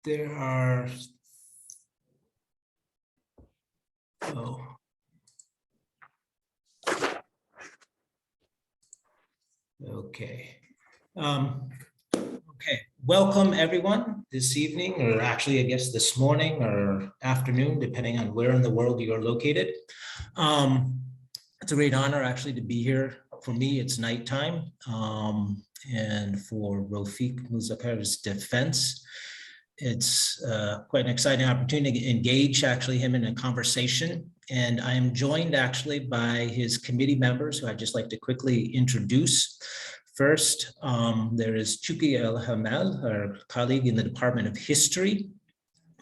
There are, okay. Okay, welcome everyone this evening, or actually, I guess this morning or afternoon, depending on where in the world you are located. It's a great honor actually to be here. For me, it's nighttime, and for Rafiq Muzaffar's defense, it's quite an exciting opportunity to engage actually him in a conversation. And I am joined actually by his committee members, who I'd just like to quickly introduce. First, there is Chuki El Hamel, our colleague in the Department of History,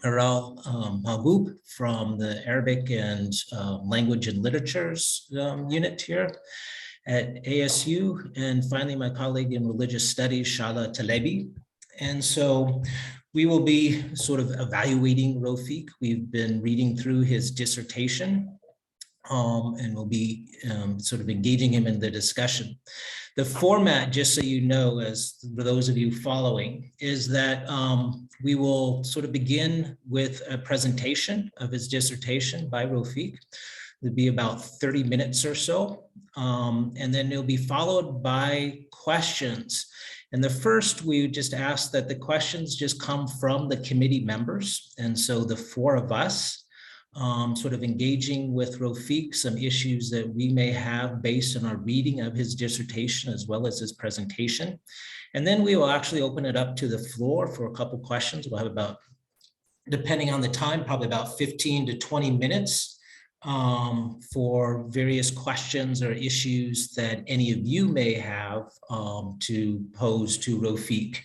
Aral Mahbub from the Arabic and Language and Literatures unit here at ASU, and finally my colleague in Religious Studies, Shala Talebi. And so we will be sort of evaluating Rafiq. We've been reading through his dissertation, and we'll be sort of engaging him in the discussion. The format, just so you know, as for those of you following, is that we will sort of begin with a presentation of his dissertation by Rafiq. It'll be about 30 minutes or so, and then it'll be followed by questions. And the first, we just ask that the questions just come from the committee members. And so the four of us, sort of engaging with Rafiq, some issues that we may have based on our reading of his dissertation as well as his presentation. And then we will actually open it up to the floor for a couple questions. We'll have about, depending on the time, probably about 15 to 20 minutes for various questions or issues that any of you may have to pose to Rafiq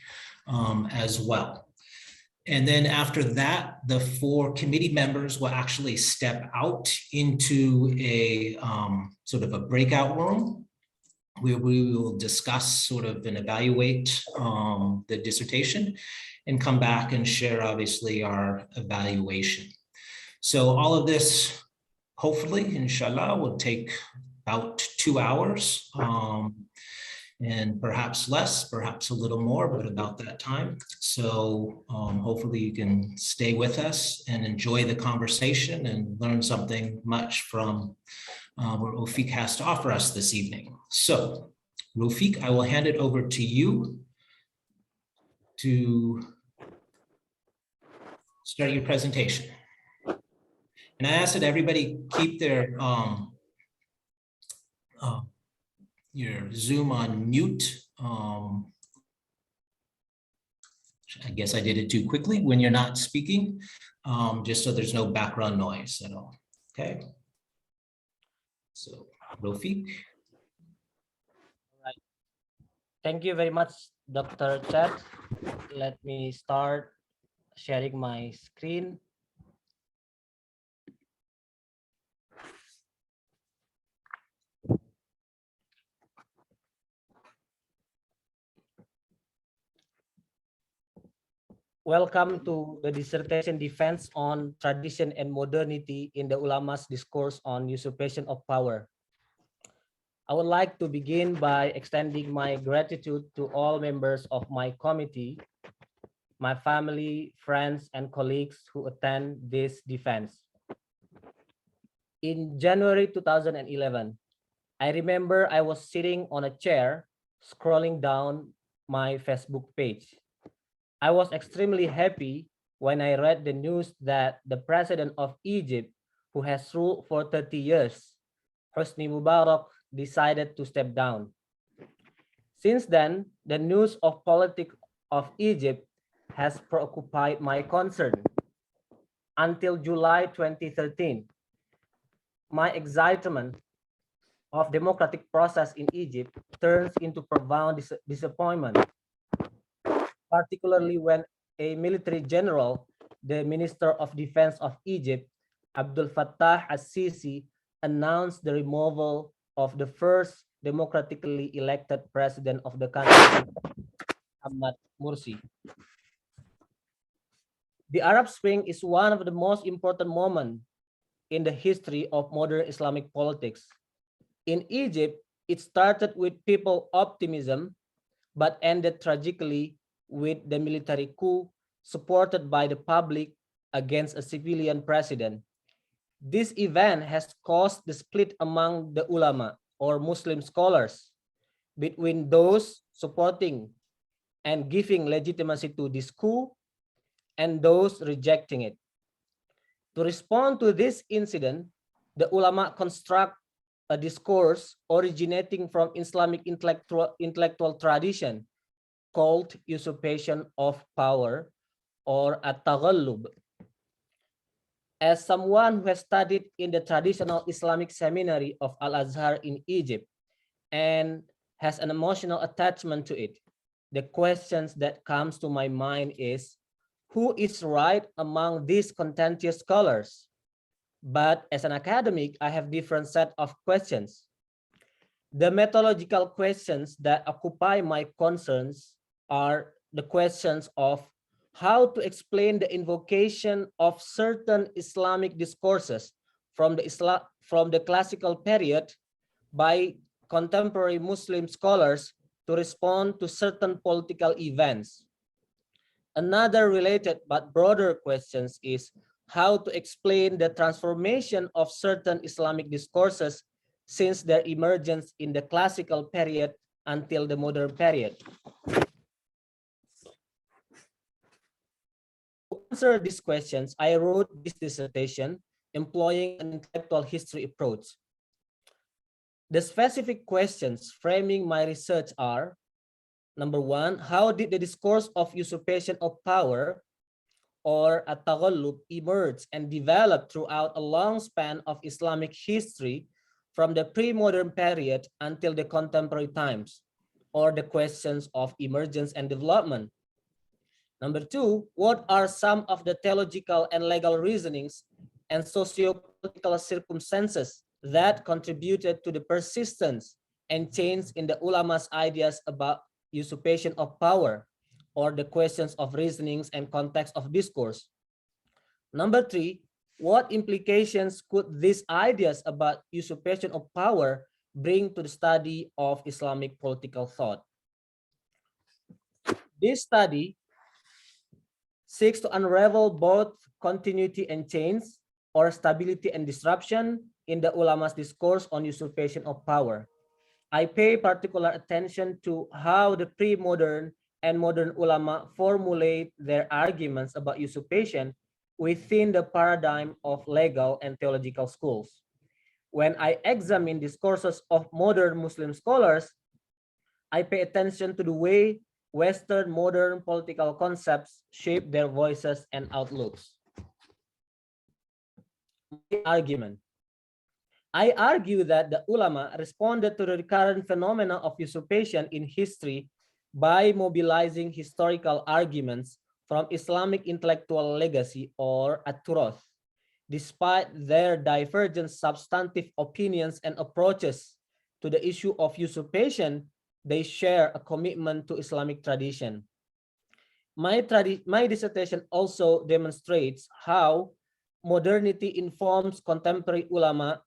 as well. And then after that, the four committee members will actually step out into a sort of a breakout room where we will discuss sort of and evaluate the dissertation and come back and share obviously our evaluation. So all of this, hopefully, inshallah, will take about 2 hours. And perhaps less, perhaps a little more, but about that time. So hopefully you can stay with us and enjoy the conversation and learn something much from what Rafiq has to offer us this evening. So Rafiq, I will hand it over to you to start your presentation. And I ask that everybody keep their your Zoom on mute. I guess I did it too quickly when you're not speaking, just so there's no background noise at all. Okay. So, Rafiq. All right. Thank you very much, Dr. Chad. Let me start sharing my screen. Welcome to the dissertation defense on tradition and modernity in the ulama's discourse on usurpation of power. I would like to begin by extending my gratitude to all members of my committee, my family, friends, and colleagues who attend this defense. In January 2011, I remember I was sitting on a chair scrolling down my Facebook page. I was extremely happy when I read the news that the president of Egypt, who has ruled for 30 years, Hosni Mubarak, decided to step down. Since then, the news of politics of Egypt has preoccupied my concern. Until July 2013, my excitement of democratic process in Egypt turns into profound disappointment, particularly when a military general, the Minister of Defense of Egypt, Abdel Fattah al-Sisi, announced the removal of the first democratically elected president of the country, Ahmad Mursi. The Arab Spring is one of the most important moments in the history of modern Islamic politics. In Egypt, it started with people optimism, but ended tragically with the military coup supported by the public against a civilian president. This event has caused the split among the ulama or Muslim scholars between those supporting and giving legitimacy to this coup and those rejecting it. To respond to this incident, the ulama construct a discourse originating from Islamic intellectual tradition called usurpation of power or at-taghallub. As someone who has studied in the traditional Islamic seminary of Al-Azhar in Egypt and has an emotional attachment to it, the questions that comes to my mind is, who is right among these contentious scholars? But as an academic, I have different set of questions. The methodological questions that occupy my concerns are the questions of how to explain the invocation of certain Islamic discourses from the classical period by contemporary Muslim scholars to respond to certain political events. Another related but broader question is how to explain the transformation of certain Islamic discourses since their emergence in the classical period until the modern period. To answer these questions, I wrote this dissertation employing an intellectual history approach. The specific questions framing my research are: number one, how did the discourse of usurpation of power or at-taghallub emerge and develop throughout a long span of Islamic history from the pre-modern period until the contemporary times, or the questions of emergence and development? Number two, what are some of the theological and legal reasonings and socio-political circumstances that contributed to the persistence and change in the ulama's ideas about usurpation of power, or the questions of reasonings and context of discourse? Number three, what implications could these ideas about usurpation of power bring to the study of Islamic political thought? This study seeks to unravel both continuity and change, or stability and disruption, in the ulama's discourse on usurpation of power. I pay particular attention to how the pre-modern and modern ulama formulate their arguments about usurpation within the paradigm of legal and theological schools. When I examine discourses of modern Muslim scholars, I pay attention to the way Western modern political concepts shape their voices and outlooks. My argument. I argue that the ulama responded to the recurrent phenomena of usurpation in history by mobilizing historical arguments from Islamic intellectual legacy, or at-turath. Despite their divergent substantive opinions and approaches to the issue of usurpation, they share a commitment to Islamic tradition. My dissertation also demonstrates how modernity informs contemporary ulama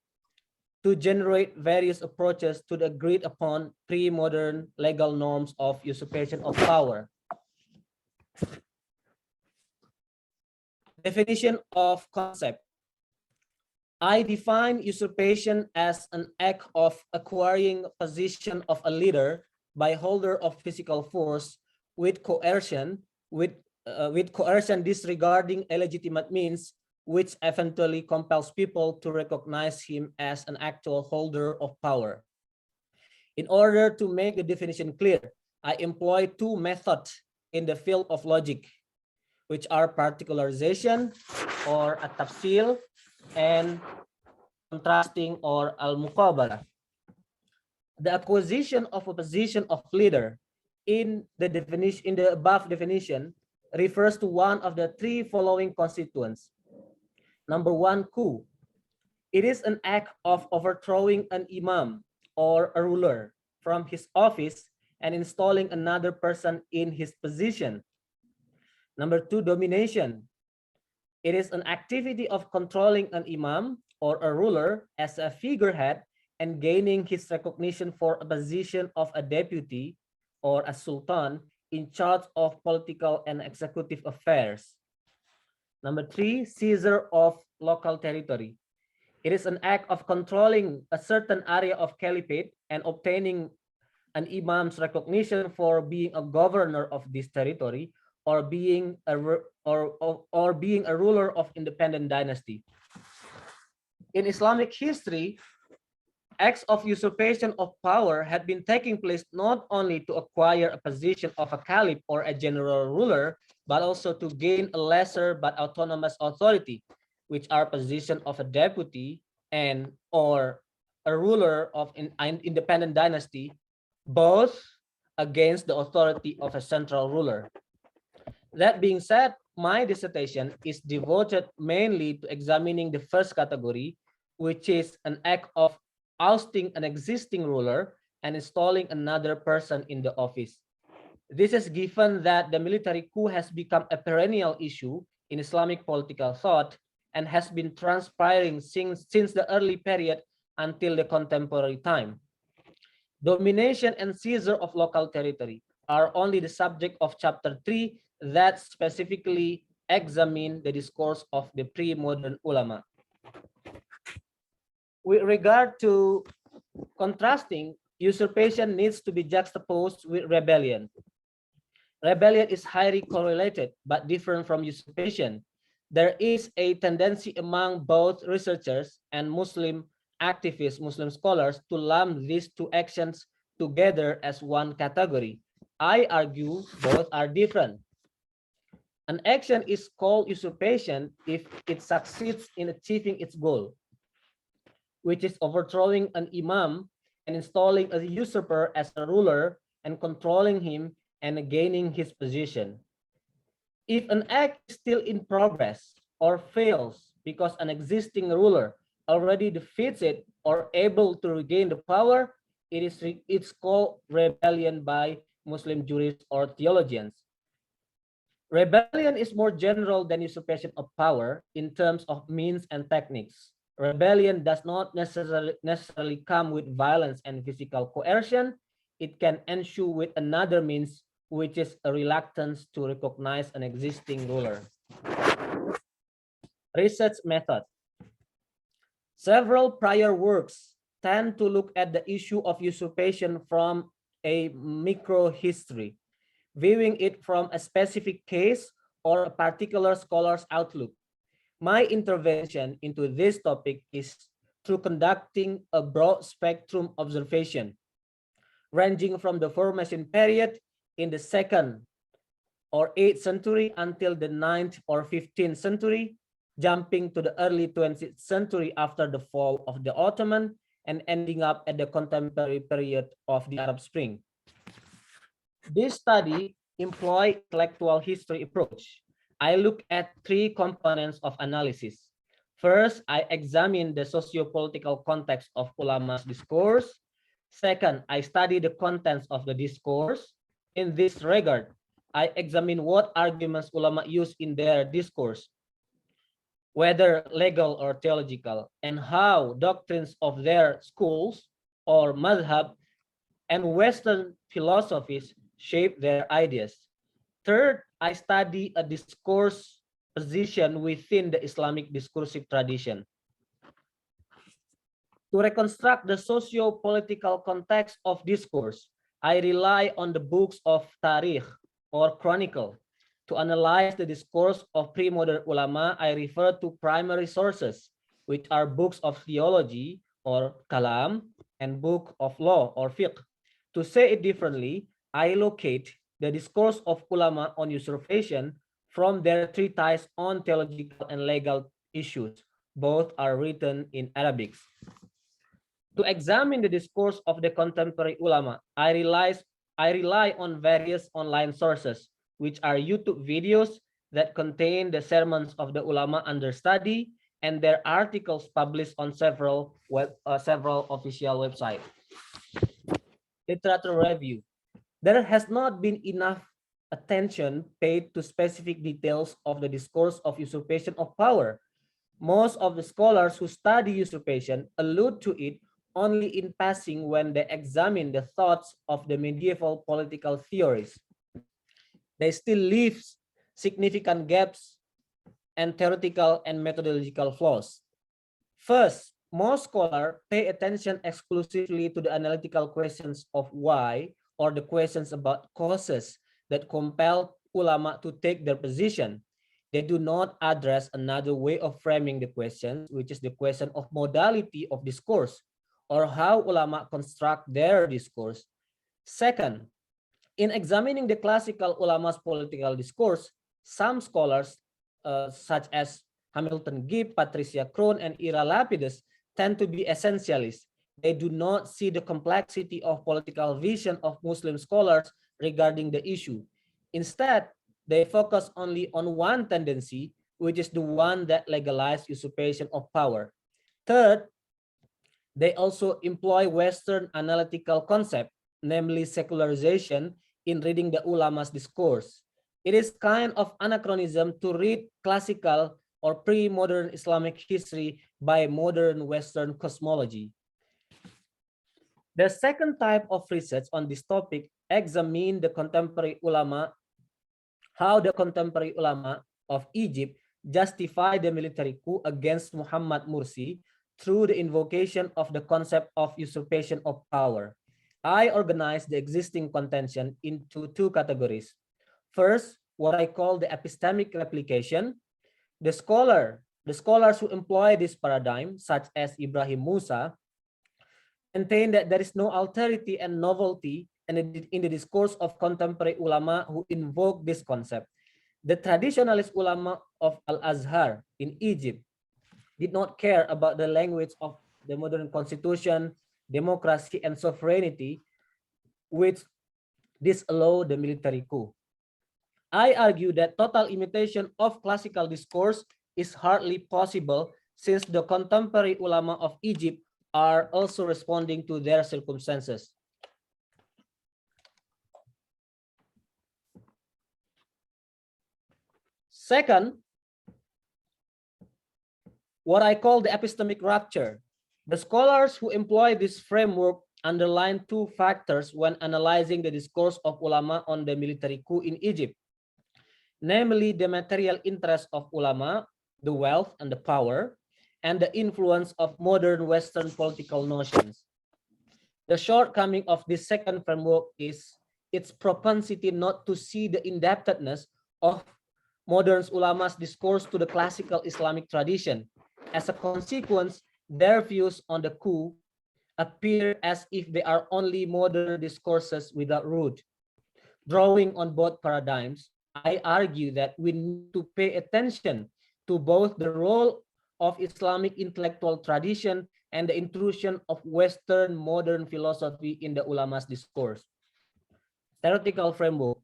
to generate various approaches to the agreed upon pre-modern legal norms of usurpation of power. Definition of concept. I define usurpation as an act of acquiring position of a leader by holder of physical force with coercion, disregarding illegitimate means, which eventually compels people to recognize him as an actual holder of power. In order to make the definition clear, I employ two methods in the field of logic, which are particularization, or at-tafsil, and contrasting, or al-muqabala. The acquisition of a position of leader in the above definition refers to one of the three following constituents. Number one, coup. It is an act of overthrowing an imam or a ruler from his office and installing another person in his position. Number two, domination. It is an activity of controlling an imam or a ruler as a figurehead and gaining his recognition for a position of a deputy or a sultan in charge of political and executive affairs. Number three, seizure of local territory. It is an act of controlling a certain area of caliphate and obtaining an imam's recognition for being a governor of this territory or being or being a ruler of independent dynasty. In Islamic history, acts of usurpation of power had been taking place not only to acquire a position of a caliph or a general ruler, but also to gain a lesser but autonomous authority, which are position of a deputy and or a ruler of an independent dynasty, both against the authority of a central ruler. That being said, my dissertation is devoted mainly to examining the first category, which is an act of ousting an existing ruler and installing another person in the office. This is given that the military coup has become a perennial issue in Islamic political thought and has been transpiring since the early period until the contemporary time. Domination and seizure of local territory are only the subject of chapter 3 that specifically examine the discourse of the pre-modern ulama. With regard to contrasting, usurpation needs to be juxtaposed with rebellion. Rebellion is highly correlated but different from usurpation. There is a tendency among both researchers and Muslim activists, Muslim scholars, to lump these two actions together as one category. I argue both are different. An action is called usurpation if it succeeds in achieving its goal, which is overthrowing an imam and installing a usurper as a ruler and controlling him and gaining his position. If an act is still in progress or fails because an existing ruler already defeats it or able to regain the power, it's called rebellion by Muslim jurists or theologians. Rebellion is more general than usurpation of power in terms of means and techniques. Rebellion does not necessarily come with violence and physical coercion. It can ensue with another means, which is a reluctance to recognize an existing ruler. Research method. Several prior works tend to look at the issue of usurpation from a microhistory, viewing it from a specific case or a particular scholar's outlook. My intervention into this topic is through conducting a broad spectrum observation, ranging from the formation period in the 2nd or 8th century until the 9th or 15th century, jumping to the early 20th century after the fall of the Ottoman, and ending up at the contemporary period of the Arab Spring. This study employs intellectual history approach. I look at 3 components of analysis. First, I examine the socio-political context of ulama's discourse. Second, I study the contents of the discourse. In this regard, I examine what arguments ulama use in their discourse, whether legal or theological, and how doctrines of their schools or madhab and Western philosophies shape their ideas. Third, I study a discourse position within the Islamic discursive tradition. To reconstruct the socio-political context of discourse, I rely on the books of Tarikh or Chronicle. To analyze the discourse of pre-modern ulama, I refer to primary sources, which are books of theology or kalam and book of law or fiqh. To say it differently, I locate the discourse of ulama on usurpation from their treatise on theological and legal issues. Both are written in Arabic. To examine the discourse of the contemporary ulama, I rely on various online sources, which are YouTube videos that contain the sermons of the ulama under study and their articles published on several official websites. Literature review. There has not been enough attention paid to specific details of the discourse of usurpation of power. Most of the scholars who study usurpation allude to it only in passing when they examine the thoughts of the medieval political theorists. they still leave significant gaps and theoretical and methodological flaws. First, most scholars pay attention exclusively to the analytical questions of why or the questions about causes that compel ulama to take their position. They do not address another way of framing the questions, which is the question of modality of discourse or how ulama construct their discourse. Second, in examining the classical ulama's political discourse, some scholars, such as Hamilton Gibb, Patricia Crone, and Ira Lapidus, tend to be essentialists. They do not see the complexity of political vision of Muslim scholars regarding the issue. Instead, they focus only on one tendency, which is the one that legalized usurpation of power. Third, they also employ Western analytical concept, namely secularization, in reading the ulama's discourse. It is kind of anachronism to read classical or pre-modern Islamic history by modern Western cosmology. The second type of research on this topic examine the contemporary ulama, how the contemporary ulama of Egypt justify the military coup against Muhammad Mursi through the invocation of the concept of usurpation of power. I organize the existing contention into two categories. First, what I call the epistemic replication. The scholars who employ this paradigm, such as Ibrahim Musa, maintain that there is no alterity and novelty in the discourse of contemporary ulama who invoke this concept. The traditionalist ulama of Al-Azhar in Egypt did not care about the language of the modern constitution, democracy, and sovereignty, which disallow the military coup. I argue that total imitation of classical discourse is hardly possible since the contemporary ulama of Egypt are also responding to their circumstances. Second, what I call the epistemic rupture. The scholars who employ this framework underline two factors when analyzing the discourse of ulama on the military coup in Egypt, namely the material interest of ulama, the wealth and the power, and the influence of modern Western political notions. The shortcoming of this second framework is its propensity not to see the indebtedness of modern ulama's discourse to the classical Islamic tradition. As a consequence, their views on the coup appear as if they are only modern discourses without root. Drawing on both paradigms, I argue that we need to pay attention to both the role of Islamic intellectual tradition and the intrusion of Western modern philosophy in the ulama's discourse. Theoretical framework.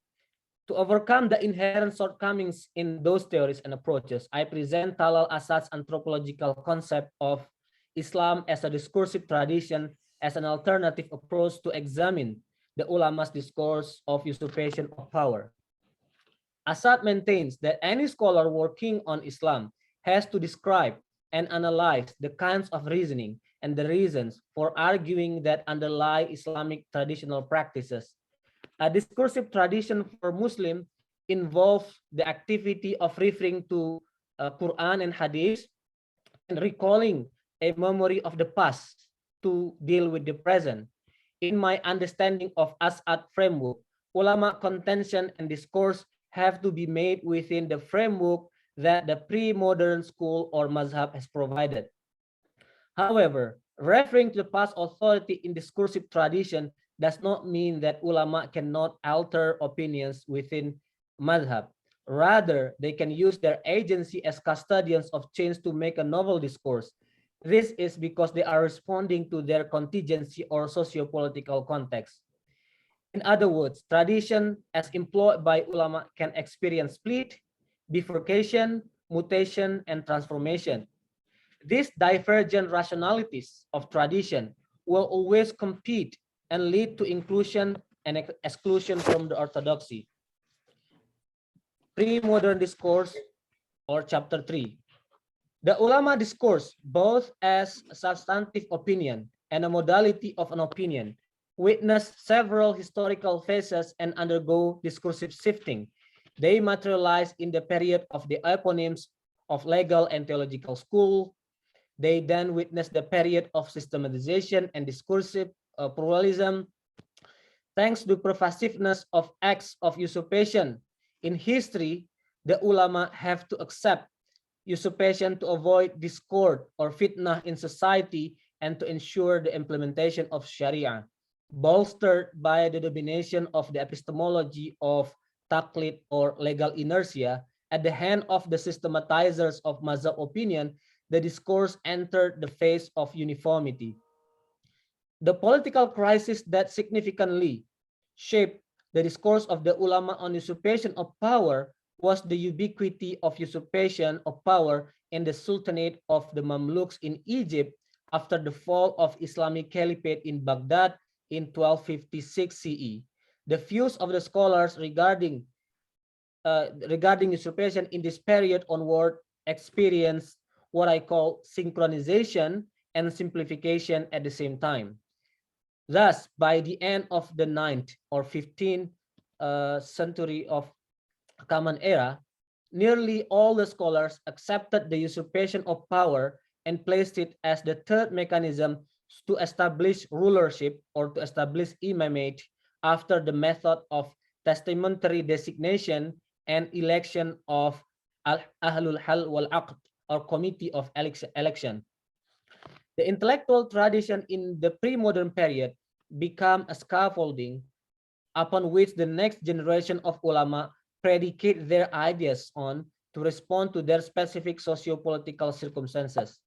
To overcome the inherent shortcomings in those theories and approaches, I present Talal Asad's anthropological concept of Islam as a discursive tradition as an alternative approach to examine the ulama's discourse of usurpation of power. Asad maintains that any scholar working on Islam has to describe and analyze the kinds of reasoning and the reasons for arguing that underlie Islamic traditional practices. A discursive tradition for Muslim involves the activity of referring to Quran and Hadith and recalling a memory of the past to deal with the present. In my understanding of Asad framework, ulama contention and discourse have to be made within the framework that the pre-modern school or mazhab has provided. However, referring to the past authority in discursive tradition does not mean that ulama cannot alter opinions within madhab. Rather, they can use their agency as custodians of change to make a novel discourse. This is because they are responding to their contingency or socio-political context. In other words, tradition as employed by ulama can experience split, bifurcation, mutation, and transformation. These divergent rationalities of tradition will always compete and lead to inclusion and exclusion from the orthodoxy. Pre-modern discourse, or chapter 3. The ulama discourse, both as a substantive opinion and a modality of an opinion, witness several historical phases and undergo discursive shifting. They materialize in the period of the eponyms of legal and theological school. They then witness the period of systematization and discursive pluralism. Thanks to pervasiveness of acts of usurpation in history, the ulama have to accept usurpation to avoid discord or fitnah in society and to ensure the implementation of Sharia, bolstered by the domination of the epistemology of taqlid or legal inertia at the hand of the systematizers of mazhab opinion. The discourse entered the phase of uniformity. The political crisis that significantly shaped the discourse of the ulama on usurpation of power was the ubiquity of usurpation of power in the Sultanate of the Mamluks in Egypt after the fall of Islamic Caliphate in Baghdad in 1256 CE. The views of the scholars regarding usurpation in this period onward experienced what I call synchronization and simplification at the same time. Thus, by the end of the 9th or 15th century of Common Era, nearly all the scholars accepted the usurpation of power and placed it as the third mechanism to establish rulership or to establish imamate after the method of testamentary designation and election of Ahlul Hal wal Aqd or committee of election. The intellectual tradition in the pre-modern period became a scaffolding upon which the next generation of ulama predicate their ideas on to respond to their specific socio-political circumstances.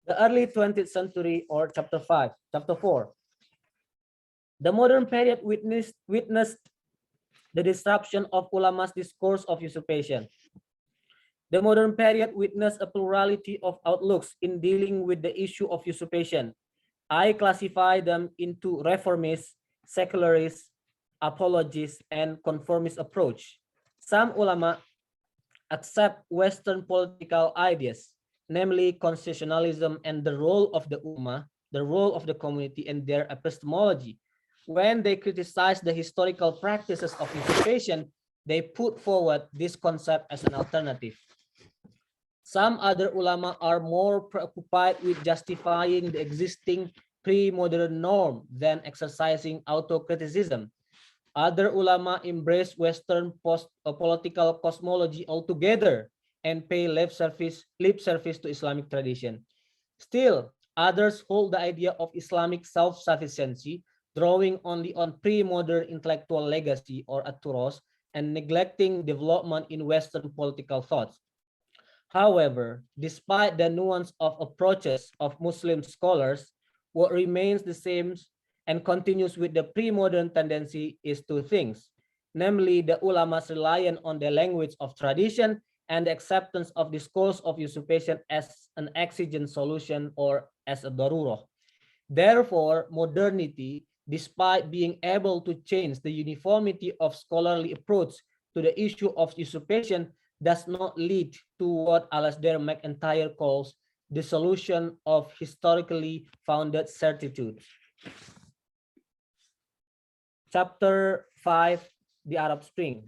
The early 20th century or chapter 4. The modern period witnessed the disruption of ulama's discourse of usurpation. The modern period witnessed a plurality of outlooks in dealing with the issue of usurpation. I classify them into reformist, secularist, apologist, and conformist approach. Some ulama accept Western political ideas, namely constitutionalism and the role of the ummah, the role of the community, and their epistemology. When they criticize the historical practices of usurpation, they put forward this concept as an alternative. Some other ulama are more preoccupied with justifying the existing pre-modern norm than exercising auto-criticism. Other ulama embrace Western political cosmology altogether and pay lip service to Islamic tradition. Still, others hold the idea of Islamic self-sufficiency, drawing only on pre-modern intellectual legacy or aturos and neglecting development in Western political thoughts. However, despite the nuance of approaches of Muslim scholars, what remains the same and continues with the pre-modern tendency is two things, namely the ulama's reliance on the language of tradition and the acceptance of discourse of usurpation as an exigent solution or as a darurah. Therefore, modernity, despite being able to change the uniformity of scholarly approach to the issue of usurpation, does not lead to what Alasdair MacIntyre calls the solution of historically founded certitude. Chapter 5, The Arab Spring.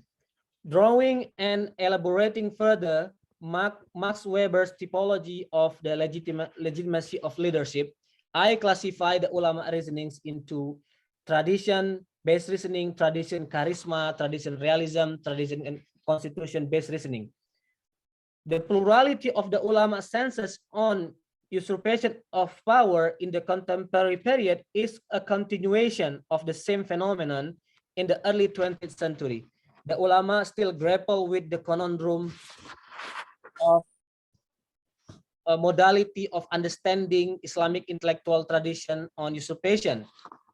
Drawing and elaborating further Max Weber's typology of the legitimacy of leadership, I classify the ulama reasonings into tradition-based reasoning, tradition charisma, tradition realism, tradition and constitution-based reasoning. The plurality of the ulama senses on usurpation of power in the contemporary period is a continuation of the same phenomenon in the early 20th century. The ulama still grapple with the conundrum of a modality of understanding Islamic intellectual tradition on usurpation.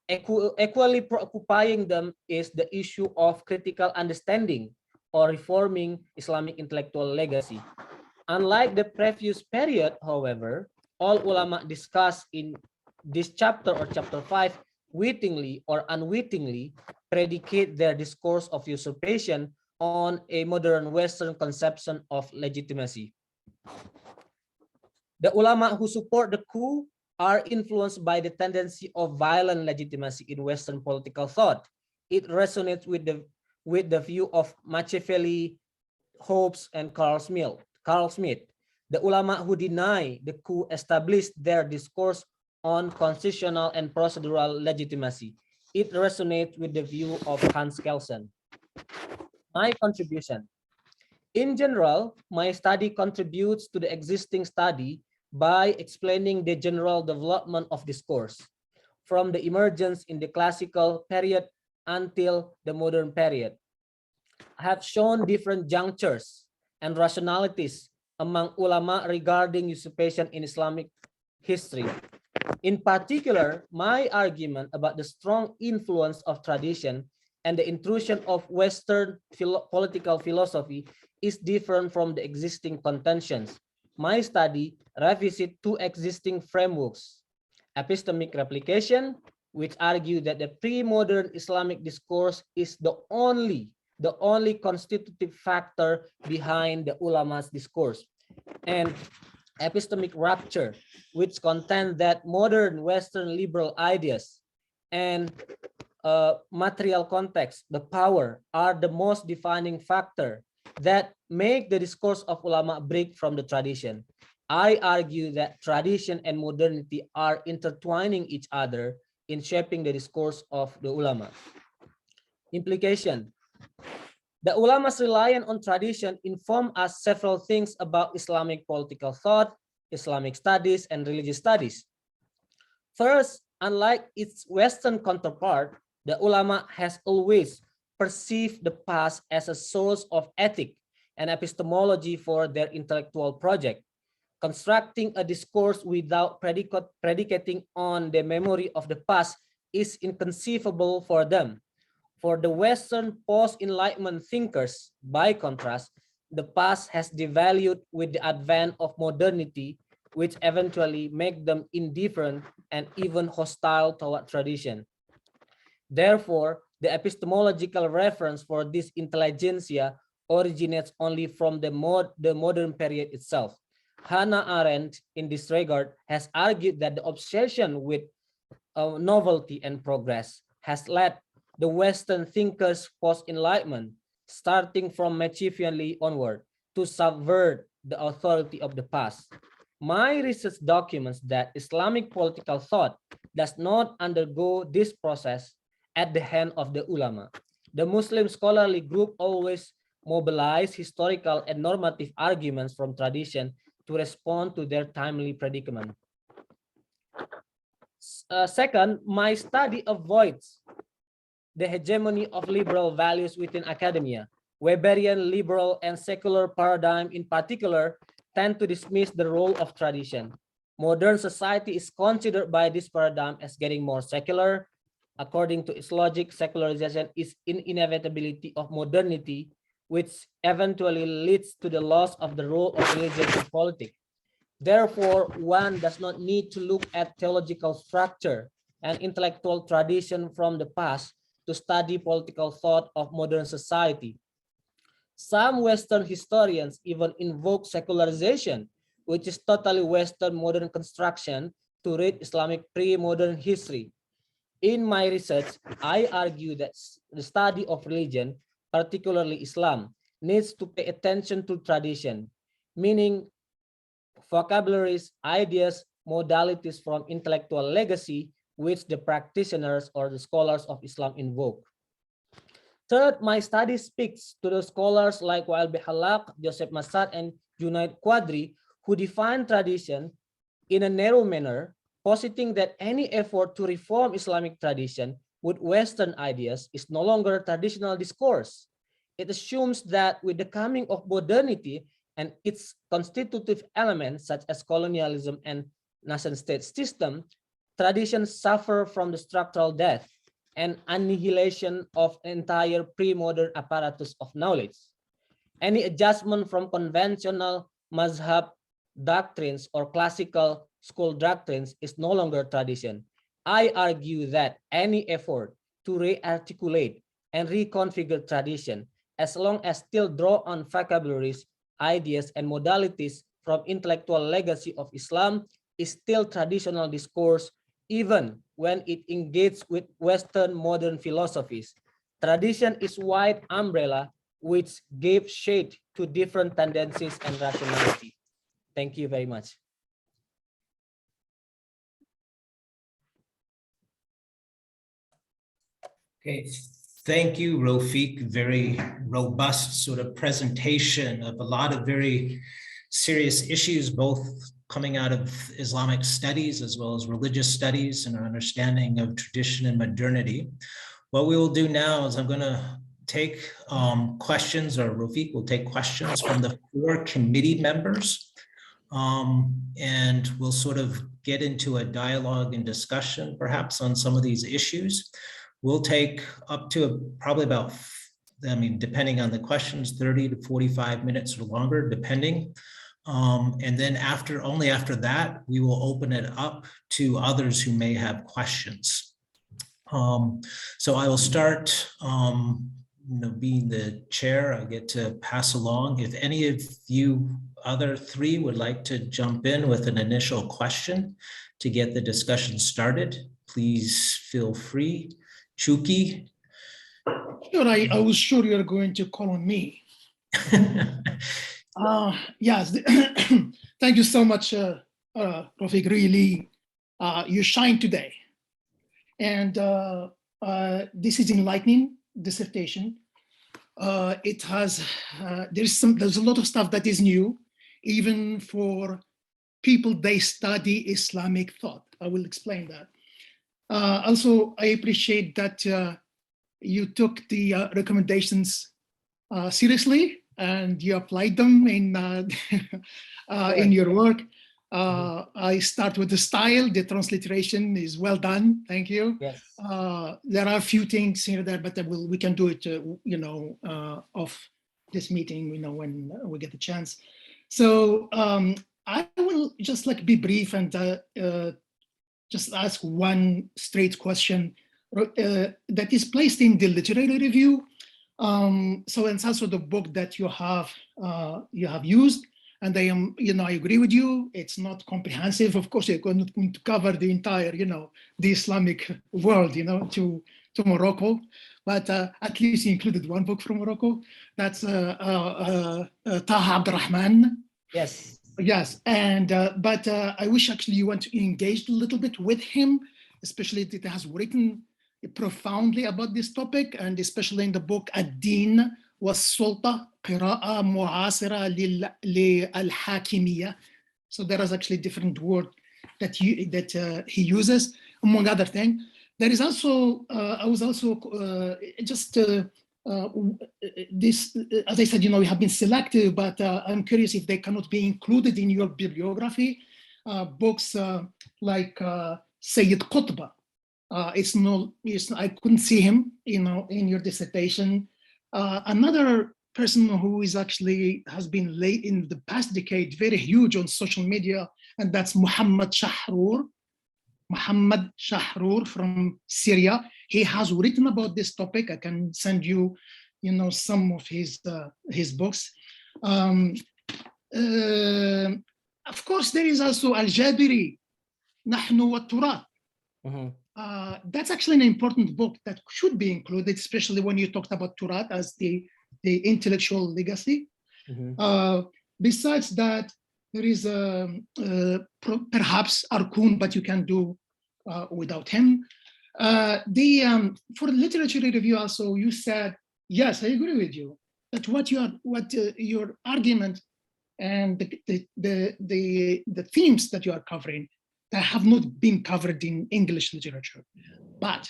Equally preoccupying them is the issue of critical understanding or reforming Islamic intellectual legacy. Unlike the previous period, however, all ulama discussed in this chapter or chapter 5 wittingly or unwittingly predicate their discourse of usurpation on a modern Western conception of legitimacy. The ulama who support the coup are influenced by the tendency of violent legitimacy in Western political thought. It resonates with with the view of Machiavelli, Hobbes, and Carl Smith. The ulama who deny the coup established their discourse on constitutional and procedural legitimacy. It resonates with the view of Hans Kelsen. My contribution. In general, my study contributes to the existing study by explaining the general development of discourse from the emergence in the classical period until the modern period. I have shown different junctures and rationalities among ulama regarding usurpation in Islamic history. In particular, my argument about the strong influence of tradition and the intrusion of Western political philosophy is different from the existing contentions. My study revisits two existing frameworks: epistemic replication, which argue that the pre-modern Islamic discourse is the only constitutive factor behind the ulama's discourse, and epistemic rupture, which contend that modern Western liberal ideas and material context, the power, are the most defining factor that make the discourse of ulama break from the tradition. I argue that tradition and modernity are intertwining each other in shaping the discourse of the ulama. Implication. The ulama's reliance on tradition inform us several things about Islamic political thought, Islamic studies, and religious studies. First, unlike its Western counterpart, the ulama has always perceived the past as a source of ethic and epistemology for their intellectual project. Constructing a discourse without predicating on the memory of the past is inconceivable for them. For the Western post-Enlightenment thinkers, by contrast, the past has devalued with the advent of modernity, which eventually make them indifferent and even hostile toward tradition. Therefore, the epistemological reference for this intelligentsia originates only from the modern period itself. Hannah Arendt, in this regard, has argued that the obsession with novelty and progress has led the Western thinkers post-Enlightenment, starting from Machiavelli onward, to subvert the authority of the past. My research documents that Islamic political thought does not undergo this process at the hand of the ulama. The Muslim scholarly group always mobilize historical and normative arguments from tradition to respond to their timely predicament. Second, my study avoids the hegemony of liberal values within academia. Weberian liberal and secular paradigm in particular tend to dismiss the role of tradition. Modern society is considered by this paradigm as getting more secular. According to its logic, secularization is an inevitability of modernity, which eventually leads to the loss of the role of religion in politics. Therefore, one does not need to look at theological structure and intellectual tradition from the past to study political thought of modern society. Some Western historians even invoke secularization, which is totally Western modern construction, to read Islamic pre-modern history. In my research, I argue that the study of religion, particularly Islam, needs to pay attention to tradition, meaning vocabularies, ideas, modalities from intellectual legacy which the practitioners or the scholars of Islam invoke. Third, my study speaks to the scholars like Wael Bihalak, Joseph Massad, and Junaid Quadri, who define tradition in a narrow manner, positing that any effort to reform Islamic tradition with Western ideas is no longer traditional discourse. It assumes that with the coming of modernity and its constitutive elements such as colonialism and nation-state system, traditions suffer from the structural death and annihilation of entire pre-modern apparatus of knowledge. Any adjustment from conventional mazhab doctrines or classical school doctrines is no longer tradition. I argue that any effort to re-articulate and reconfigure tradition, as long as still draw on vocabularies, ideas, and modalities from intellectual legacy of Islam, is still traditional discourse, even when it engages with Western modern philosophies. Tradition is white umbrella which gave shade to different tendencies and rationality. Thank you very much. Okay, thank you, Rafiq. Very robust sort of presentation of a lot of very serious issues, both coming out of Islamic studies as well as religious studies and our understanding of tradition and modernity. What we will do now is I'm going to take questions, or Rafiq will take questions from the 4 committee members, and we'll sort of get into a dialogue and discussion perhaps on some of these issues. We'll take up to probably about, I mean, depending on the questions, 30 to 45 minutes or longer, depending. And then only after that, we will open it up to others who may have questions. So I will start, being the chair, I get to pass along. If any of you other 3 would like to jump in with an initial question to get the discussion started, please feel free. Chuki? Sure, I was sure you're going to call on me. Yes, thank you so much, Rafiq. Really, you shine today. And this is enlightening dissertation. It has, there's a lot of stuff that is new, even for people, they study Islamic thought. I will explain that. Also, I appreciate that you took the recommendations seriously and you applied them in your work. I start with the style. The transliteration is well done. Thank you. Yes. There are a few things here there, but we can do it, off this meeting, when we get the chance. So I will just be brief and just ask one straight question that is placed in the literary review. So it's also the book that you have used, and I agree with you. It's not comprehensive. Of course, you're not going to cover the entire, the Islamic world, to Morocco, but at least you included one book from Morocco. That's Taha Abdurrahman. Yes. Yes, and but I wish actually you want to engage a little bit with him, especially that he has written profoundly about this topic, and especially in the book Ad-Din was-Sulta, Qira'a Mu'asira lil-Hakimiyya. So there is actually different word that he uses, among other things. There is also, I was also this, as I said, we have been selective, but I'm curious if they cannot be included in your bibliography. Books like Sayyid Qutb. I couldn't see him, in your dissertation. Another person who is actually has been late in the past decade, very huge on social media, and that's Muhammad Shahrur. Muhammad Shahrur from Syria. He has written about this topic. I can send you, some of his books. Of course, there is also Al-Jabiri, Nahnu wa Turat. That's actually an important book that should be included, especially when you talked about Turat as the intellectual legacy. Besides that, there is perhaps Arkun, but you can do without him. For the literature review also, you said, yes, I agree with you, that what your argument and the themes that you are covering that have not been covered in English literature. But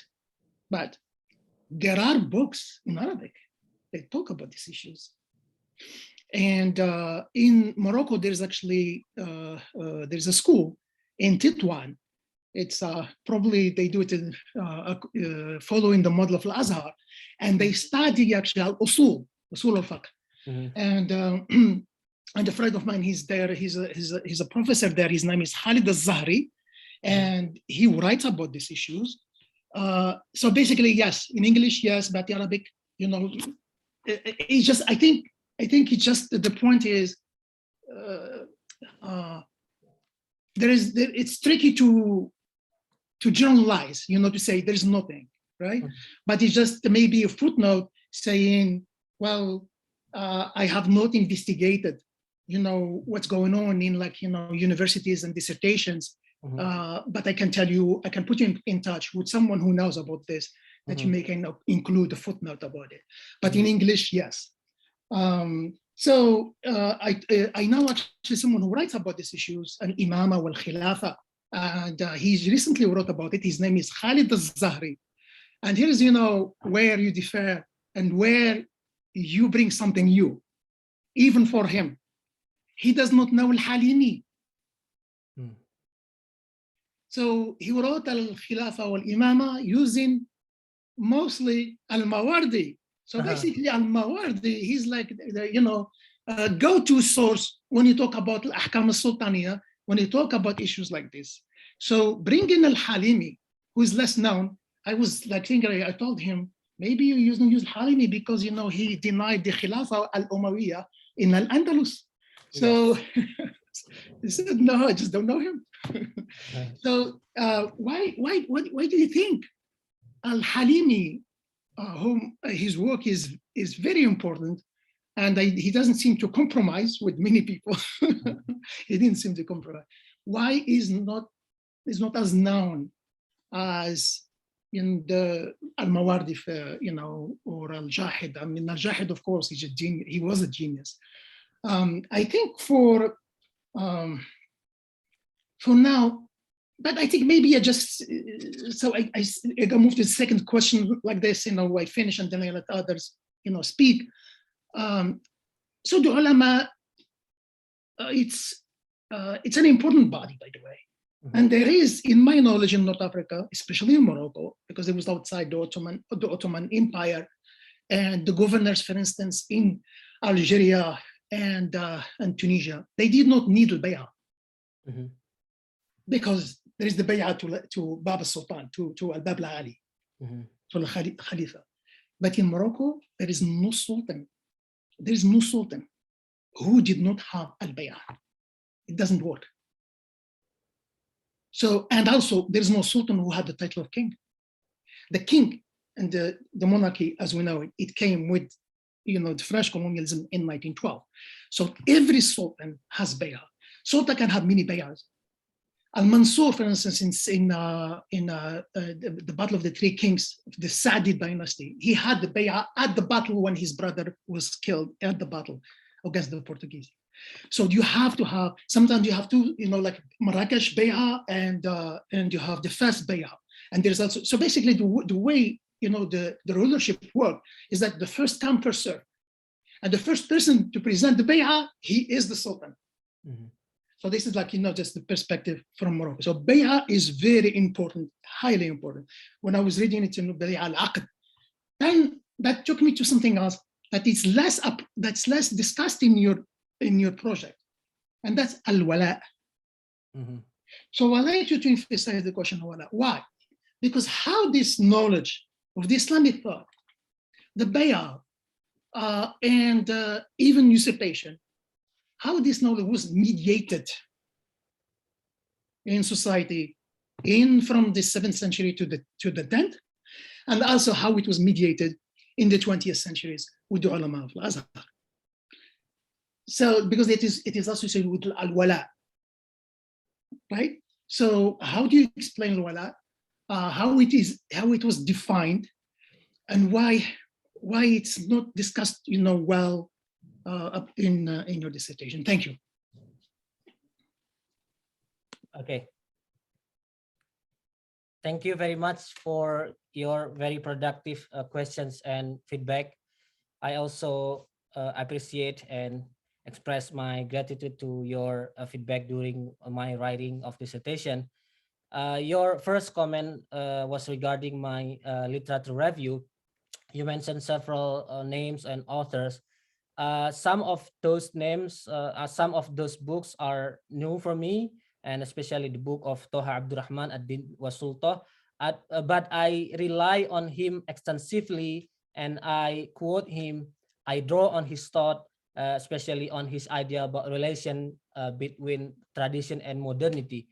there are books in Arabic that talk about these issues. And in Morocco, there's actually, there's a school in Titwan. It's probably, they do it in, following the model of Al-Azhar, and they study actually Al-Usul al-Fiqh. And a friend of mine, he's there, he's a professor there, his name is Khalid al-Zahri, and he writes about these issues. So basically, yes, in English, yes, but Arabic, it's just, I think it's just, the point is, it's tricky to generalize, to say there's nothing. right? Mhm. But it's just maybe a footnote saying, well, I have not investigated, what's going on in universities and dissertations. But I can tell you, I can put you in touch with someone who knows about this, that you may kind of include a footnote about it. But in English, yes. I know actually someone who writes about these issues, an imama wal khilafa, and he's recently wrote about it. His name is Khalid al-Zahri. And here's, where you differ and where you bring something new, even for him. He does not know al-Halimi. So he wrote al-Khilafa wal-Imama using mostly al-Mawardi. So basically al-Mawardi, he's like, go-to source when you talk about al-Ahkam al-Sultaniya, when you talk about issues like this. So bring in al-Halimi, who is less known. I was like thinking, I told him, maybe you use Halimi because, he denied the Khilafah al-Umayyah in al-Andalus. So he said, no, I just don't know him. So why do you think al-Halimi, whom his work is very important, and he doesn't seem to compromise with many people. He didn't seem to compromise. Why is not as known as in the al-Mawardi, or al-Jahid? I mean, al-Jahid, of course, he was a genius. I think for now, but I think maybe I just, so I move to the second question like this, I finish and then I let others, speak. So the ulama, it's an important body, by the way. And there is, in my knowledge, in North Africa, especially in Morocco, because it was outside the Ottoman Empire, and the governors, for instance, in Algeria and Tunisia, they did not need al-bay'ah, because there is the bay'ah to Bab al-Sultan, to al-Bab al-Ali, to the Khalifa. But in Morocco, there is no sultan. There is no sultan who did not have al-bay'ah. It doesn't work. So, and also there is no sultan who had the title of king. The king and the monarchy, as we know, it came with, the French colonialism in 1912. So every sultan has bay'ah. Sultan can have many bay'ahs. Al-Mansur, for instance, in the Battle of the Three Kings, the Sa'di dynasty, he had the bay'ah at the battle when his brother was killed at the battle against the Portuguese. So you have to have, sometimes you have to, like Marrakesh bay'ah and you have the Fes bay'ah. And there's also, so basically the way, the rulership work is that the first come, first serve. And the first person to present the bay'ah, he is the sultan. So this is like, just the perspective from Morocco. So bay'ah is very important, highly important. When I was reading it in bay'ah al-aqd, then that took me to something else that's less discussed in your project, and that's al-wala. So I like you to emphasize the question of wala. Why? Because how this knowledge of the Islamic thought, the bay'ah, and even usurpation, how this knowledge was mediated in society from the 7th century to the 10th, and also how it was mediated in the 20th centuries with the ulama of al-Azhar. So, because it is associated with al-wala, right? So how do you explain al-wala? How it was defined, and why it's not discussed, well, up in your dissertation. Thank you. Okay. Thank you very much for your very productive questions and feedback. I also appreciate and express my gratitude to your feedback during my writing of dissertation. Your first comment was regarding my literature review. You mentioned several names and authors. Some of those names, some of those books are new for me, and especially the book of Toha Abdurrahman ad-Din wa Sultah. But I rely on him extensively, and I quote him. I draw on his thought, especially on his idea about relation between tradition and modernity.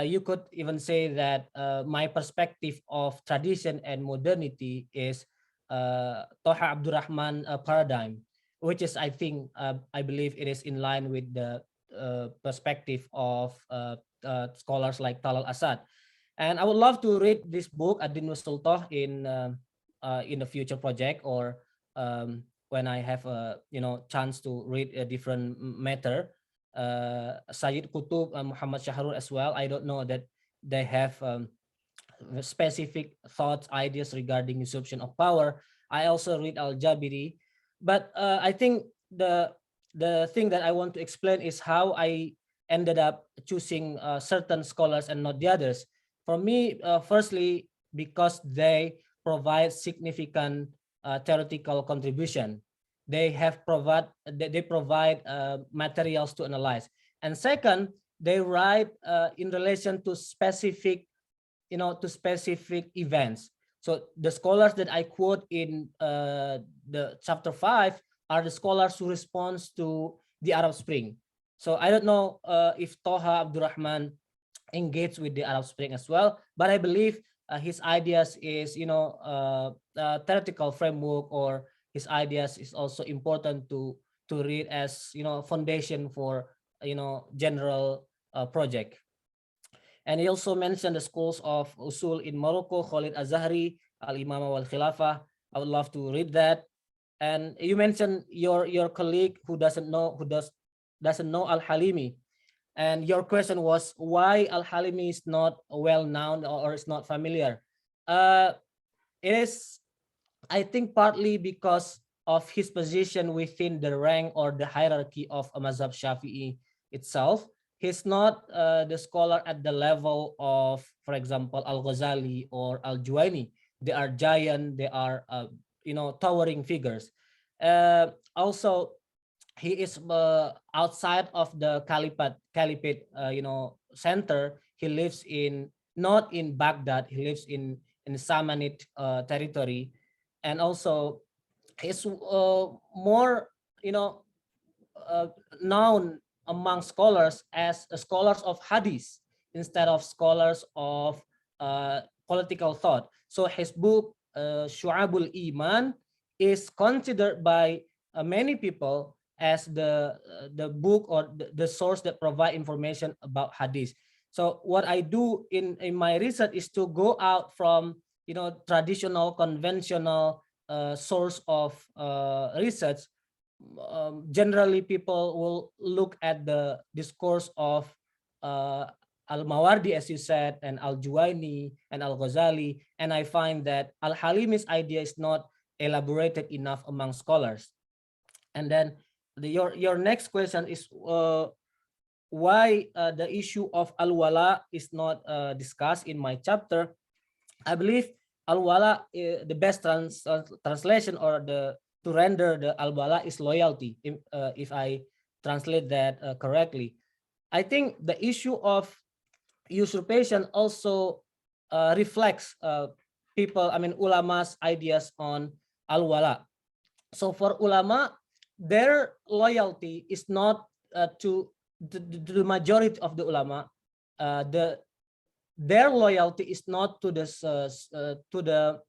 you could even say that my perspective of tradition and modernity is Toha Abdurrahman paradigm, which is, I think, I believe it is in line with the perspective of scholars like Talal Asad. And I would love to read this book, Ad-Din wa Sultah, in the future project, or when I have a chance to read a different matter. Sayyid Qutub, Muhammad Shahrur as well. I don't know that they have specific thoughts, ideas regarding usurpation of power. I also read Al-Jabiri, but I think the thing that I want to explain is how I ended up choosing certain scholars and not the others. For me, firstly, because they provide significant theoretical contribution. They provide materials to analyze. And second, they write in relation to specific events. So the scholars that I quote in the chapter 5 are the scholars who respond to the Arab Spring. So I don't know if Toha Abdurrahman engaged with the Arab Spring as well, but I believe his ideas is theoretical framework, or his ideas is also important to read as foundation for general project. And he also mentioned the schools of Usul in Morocco, Khalid Azhari, Al-Imama wal Khilafah. I would love to read that. And you mentioned your colleague who doesn't know Al-Halimi. And your question was why Al-Halimi is not well known or is not familiar. It is, I think, partly because of his position within the rank or the hierarchy of Mazhab Shafi'i itself. He's not the scholar at the level of, for example, Al-Ghazali or Al-Juwayni. They are giant, they are, towering figures. Also, he is outside of the caliphate, center. He lives not in Baghdad. He lives in Samanid territory, and also he's more, known among scholars as scholars of hadith instead of scholars of political thought. So his book, Shu'abul Iman, is considered by many people as the book or the source that provide information about hadith. So what I do in my research is to go out from traditional, conventional source of research. Generally, people will look at the discourse of Al-Mawardi, as you said, and Al-Juwayni and Al-Ghazali, and I find that Al-Halimi's idea is not elaborated enough among scholars. And then your next question is why the issue of Al-Wala is not discussed in my chapter. I believe Al-Wala, the best translation or to render the Al-Wala is loyalty, if I translate that correctly. I think the issue of usurpation also reflects ulama's ideas on Al-Wala. So for ulama, their loyalty is not to the majority of the ulama. Their loyalty is not to the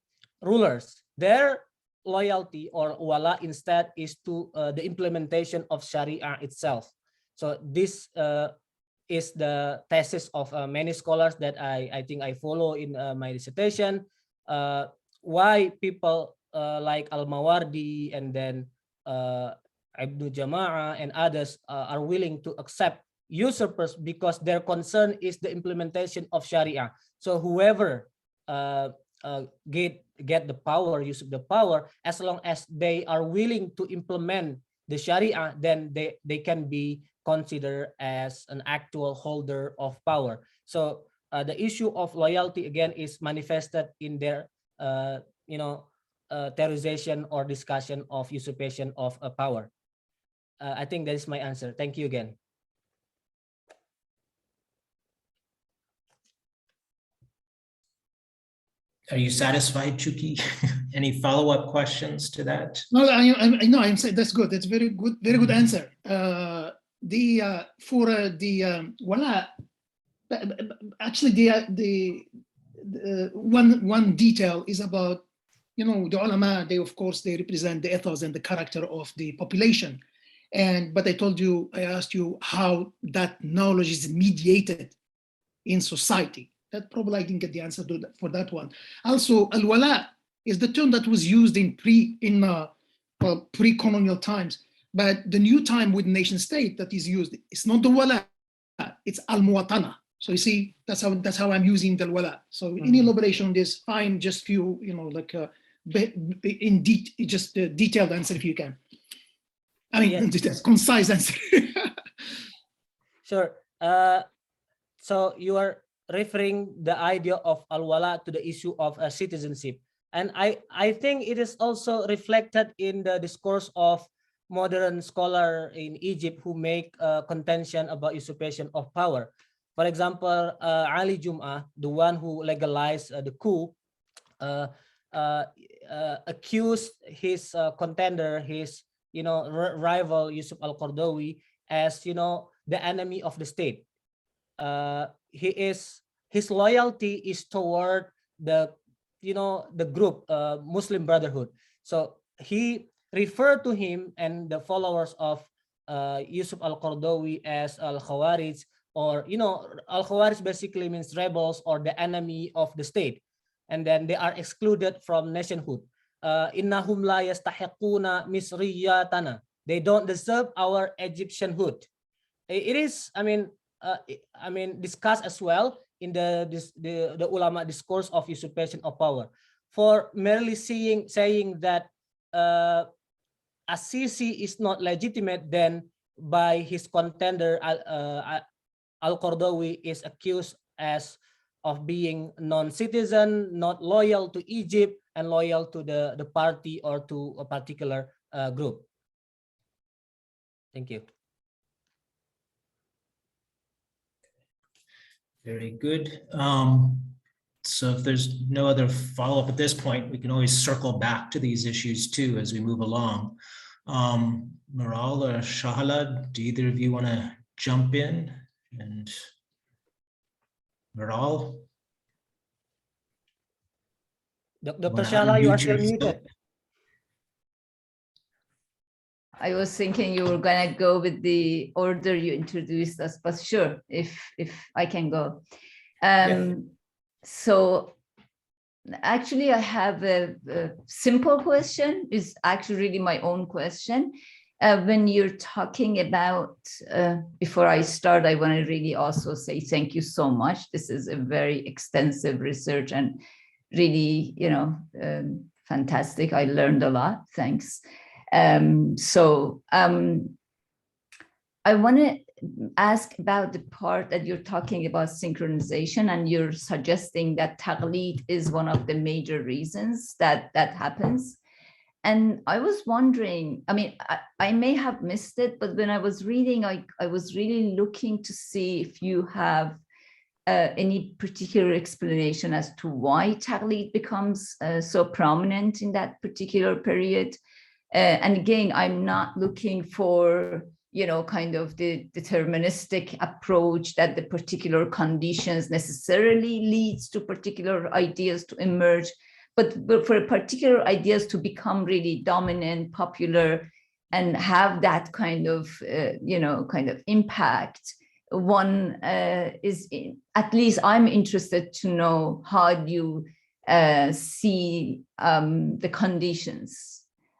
rulers. Their loyalty or wala instead is to the implementation of Sharia itself. So this is the thesis of many scholars that I think I follow in my dissertation. Why people like Al-Mawardi and then Ibn Jama'ah and others are willing to accept usurpers, because their concern is the implementation of Sharia. So whoever get the power, usurp the power, as long as they are willing to implement the Sharia, then they can be considered as an actual holder of power. So the issue of loyalty again is manifested in their theorization or discussion of usurpation of power. I think that is my answer. Thank you again. Are you satisfied, Chuki? Any follow-up questions to that? No, I'm saying that's good. That's very good answer. For the wala, Actually, one detail is about, the ulama. They, of course, they represent the ethos and the character of the population. But I asked you how that knowledge is mediated in society. That probably I didn't get the answer for that one. Also, al-wala is the term that was used in pre-colonial times, but the new time with nation state that is used, it's not the wala, it's al-muwatana. So you see, that's how I'm using the wala. So any elaboration on this, fine, just few, just a detailed answer if you can. I mean, yes. Concise answer. Sure. So you are referring the idea of al-wala to the issue of citizenship. And I think it is also reflected in the discourse of modern scholar in Egypt who make contention about usurpation of power. For example, Ali Jum'ah, the one who legalized the coup, accused his contender, his rival Yusuf al-Qaradawi, as the enemy of the state. His loyalty is toward the group Muslim Brotherhood. So he referred to him and the followers of Yusuf al-Qaradawi as al-Khawarij, or al-Khawarij basically means rebels or the enemy of the state, and then they are excluded from nationhood. Innahum la yastahiquna misriyatana. They don't deserve our Egyptianhood. It is, discussed as well in the ulama discourse of usurpation of power, for merely saying that Assisi is not legitimate, then by his contender al-Qaradawi is accused of being non-citizen, not loyal to Egypt, and loyal to the party or to a particular group. Thank you. Very good. So if there's no other follow-up at this point, we can always circle back to these issues too as we move along. Maral or Shahala, do either of you want to jump in? And Maral? Dr. Shahala, you are still muted. I was thinking you were gonna go with the order you introduced us, but sure, if I can go. So actually I have a simple question, is actually really my own question. When you're talking about, before I start, I want to really also say thank you so much. This is a very extensive research and really, fantastic. I learned a lot, thanks. I want to ask about the part that you're talking about synchronization, and you're suggesting that taqlid is one of the major reasons that happens. And I was wondering, I may have missed it, but when I was reading, I was really looking to see if you have any particular explanation as to why taqlid becomes so prominent in that particular period. And again, I'm not looking for, kind of the deterministic approach that the particular conditions necessarily leads to particular ideas to emerge, but for particular ideas to become really dominant, popular, and have that kind of, impact. One is, at least I'm interested to know how you see the conditions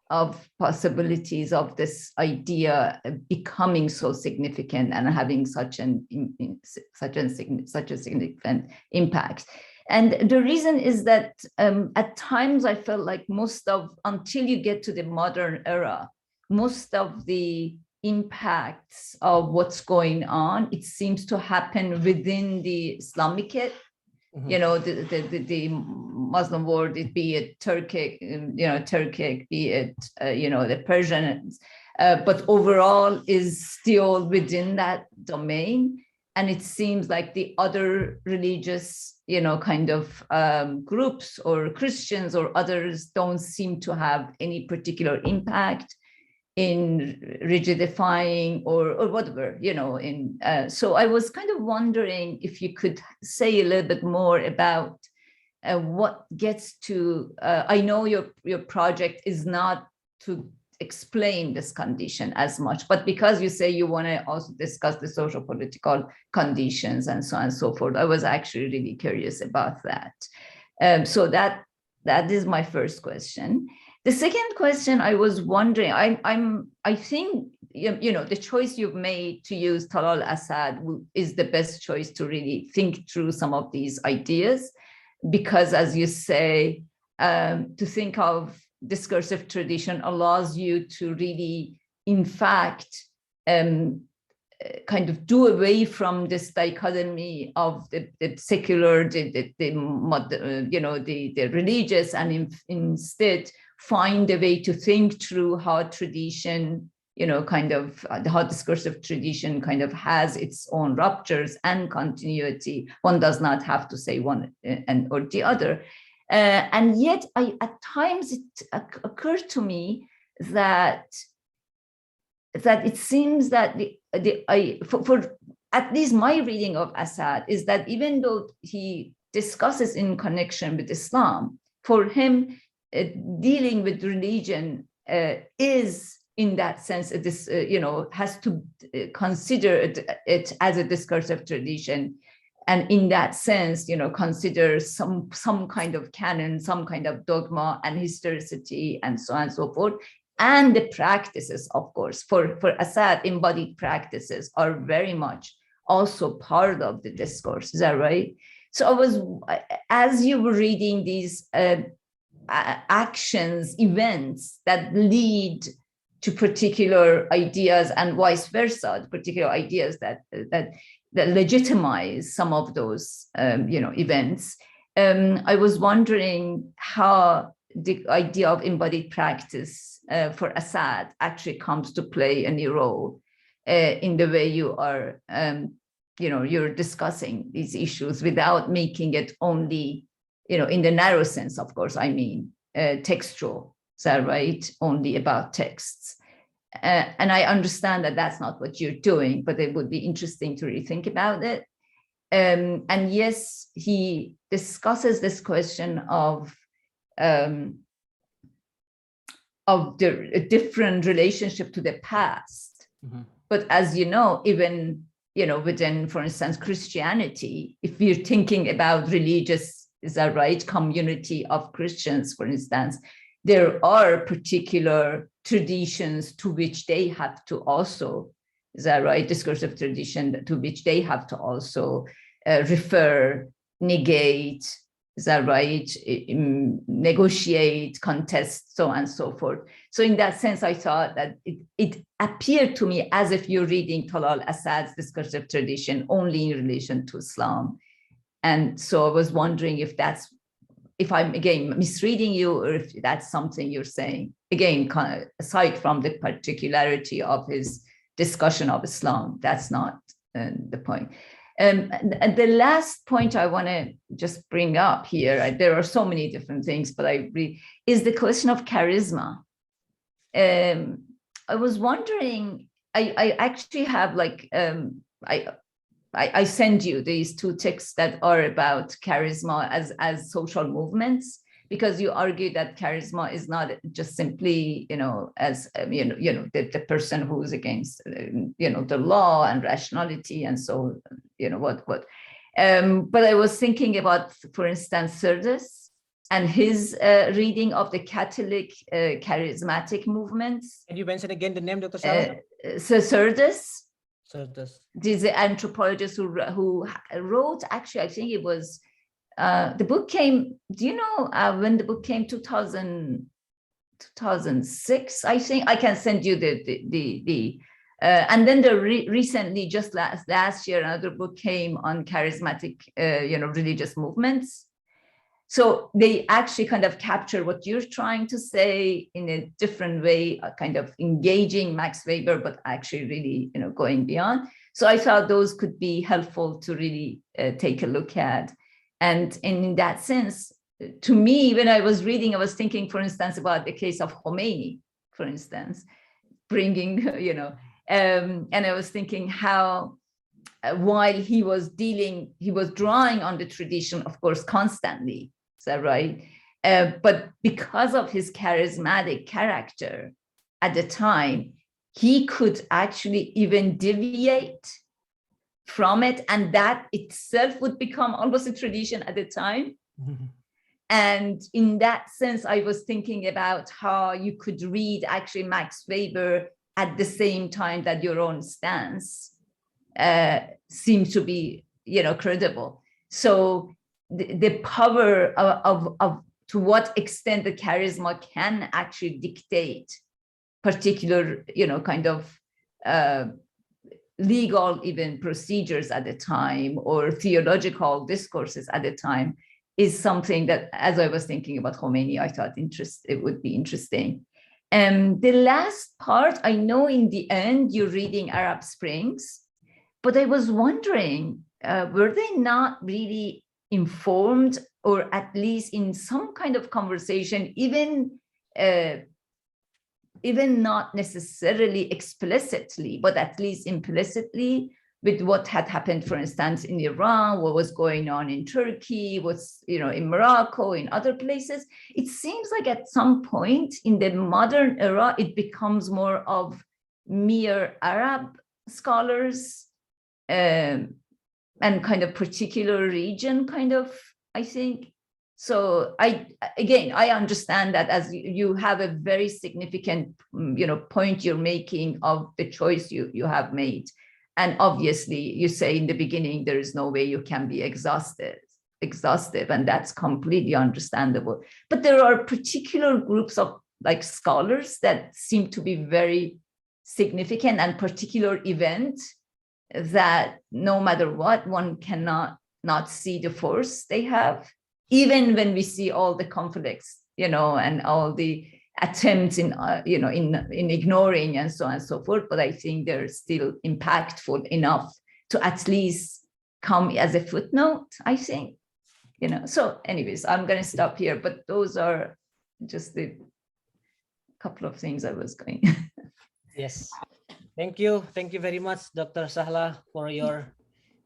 of possibilities of this idea becoming so significant and having such a significant impact. And the reason is that at times I felt like until you get to the modern era, most of the impacts of what's going on, it seems to happen within the Islamicate. The Muslim world, be it Turkic, be it, the Persian, but overall is still within that domain. And it seems like the other religious, groups or Christians or others don't seem to have any particular impact. in rigidifying or whatever, so I was kind of wondering if you could say a little bit more about what gets to, I know your project is not to explain this condition as much, but because you say you want to also discuss the social political conditions and so on and so forth, I was actually really curious about that. So that is my first question. The second question, I was wondering, I think, the choice you've made to use Talal Asad is the best choice to really think through some of these ideas, because as you say, to think of discursive tradition allows you to really, in fact, kind of do away from this dichotomy of the secular, the religious, and instead find a way to think through how tradition, how discursive tradition kind of has its own ruptures and continuity. One does not have to say one or the other. And yet, at times it occurred to me that it seems that for at least my reading of Assad is that even though he discusses in connection with Islam, for him, dealing with religion is, in that sense, this has to consider it as a discursive tradition, and in that sense, consider some kind of canon, some kind of dogma and historicity, and so on and so forth. And the practices, of course, for Assad, embodied practices are very much also part of the discourse. Is that right? So as you were reading these actions, events that lead to particular ideas and vice versa, particular ideas that legitimize some of those, events. I was wondering how the idea of embodied practice for Assad actually comes to play a new role in the way you are, you're discussing these issues without making it only, in the narrow sense, of course, I mean, textual, is that right? Only about texts. And I understand that that's not what you're doing, but it would be interesting to really think about it. And yes, he discusses this question of the different relationship to the past. Mm-hmm. But as you know, even within, for instance, Christianity, if we're thinking about religious, is that right, community of Christians, for instance, there are particular traditions to which they have to also, is that right, discursive tradition to which they have to also refer, negate, is that right, negotiate, contest, so on and so forth. So in that sense, I thought that it appeared to me as if you're reading Talal Asad's discursive tradition only in relation to Islam. And so I was wondering if I'm, again, misreading you, or if that's something you're saying, again, kind of aside from the particularity of his discussion of Islam, that's not the point. And the last point I want to just bring up here, there are so many different things, but is the question of charisma. I was wondering, I actually have I send you these two texts that are about charisma as social movements, because you argue that charisma is not just simply, as the person who's against, the law and rationality and so, what. But I was thinking about, for instance, Serdus and his reading of the Catholic charismatic movements. Can you mention again the name, Dr. Sarah? Serdus. This anthropologist who wrote, actually, I think it was, the book came, do you know when the book came, 2006, I think. I can send you the and then recently, just last year, another book came on charismatic, religious movements. So they actually kind of capture what you're trying to say in a different way, kind of engaging Max Weber, but actually really, going beyond. So I thought those could be helpful to really take a look at. And in that sense, to me, when I was reading, I was thinking, for instance, about the case of Khomeini, for instance. bringing, and I was thinking how while he was drawing on the tradition, of course, constantly. Is that right? But because of his charismatic character at the time, he could actually even deviate from it, and that itself would become almost a tradition at the time. And in that sense, I was thinking about how you could read actually Max Weber at the same time that your own stance seems to be, credible. So the power of to what extent the charisma can actually dictate particular, kind of legal even procedures at the time, or theological discourses at the time, is something that, as I was thinking about Khomeini, I thought it would be interesting. The last part, I know in the end you're reading Arab Springs, but I was wondering, were they not really informed, or at least in some kind of conversation, even not necessarily explicitly, but at least implicitly, with what had happened, for instance, in Iran, what was going on in Turkey, what's, in Morocco, in other places. It seems like at some point in the modern era, it becomes more of mere Arab scholars and kind of particular region, kind of, I think. So I understand that as you have a very significant, point you're making of the choice you have made. And obviously you say in the beginning, there is no way you can be exhaustive, and that's completely understandable. But there are particular groups of like scholars that seem to be very significant, and particular events that no matter what, one cannot not see the force they have, even when we see all the conflicts, and all the attempts in ignoring and so on and so forth. But I think they're still impactful enough to at least come as a footnote, I think. So anyways, I'm going to stop here, but those are just the couple of things I was going. Yes. Thank you very much, Dr. Sahla, for your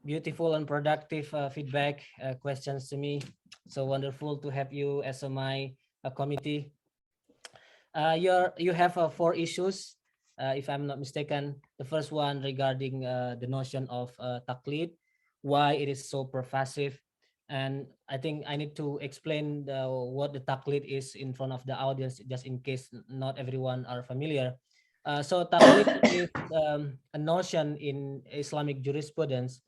beautiful and productive feedback questions to me. So wonderful to have you as my committee. You have 4 issues, if I'm not mistaken. The first one regarding the notion of taqlid, why it is so pervasive. And I think I need to explain what the taqlid is in front of the audience, just in case not everyone are familiar. So taqlid is a notion in Islamic jurisprudence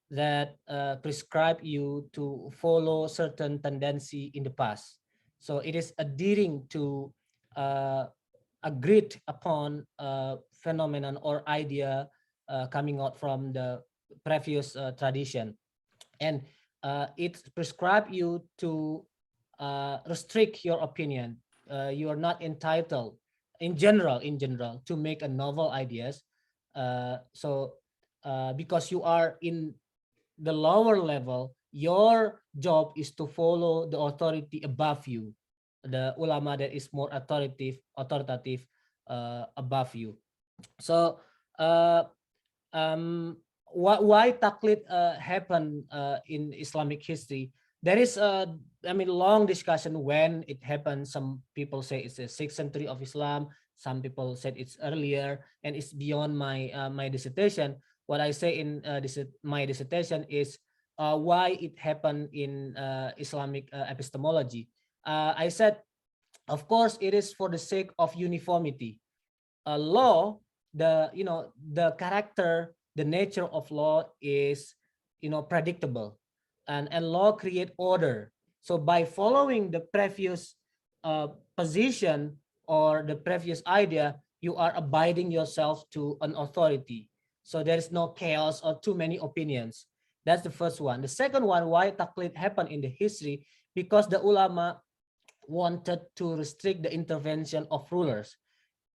that prescribe you to follow certain tendency in the past. So it is adhering to agreed upon phenomenon or idea coming out from the previous tradition, and it prescribe you to restrict your opinion. You are not entitled, in general, to make a novel ideas. Because you are in the lower level, your job is to follow the authority above you, the ulama that is more authoritative above you. So why taqlid happened in Islamic history? There is long discussion when it happened. Some people say it's the 6th century of Islam. Some people said it's earlier, and it's beyond my my dissertation. What I say in my dissertation is why it happened in Islamic epistemology. I said, of course, it is for the sake of uniformity. Law, the character, the nature of law is, predictable, and law create order. So by following the previous position or the previous idea, you are abiding yourself to an authority. So there is no chaos or too many opinions. That's the first one. The second one, why taqlid happened in the history, because the ulama wanted to restrict the intervention of rulers.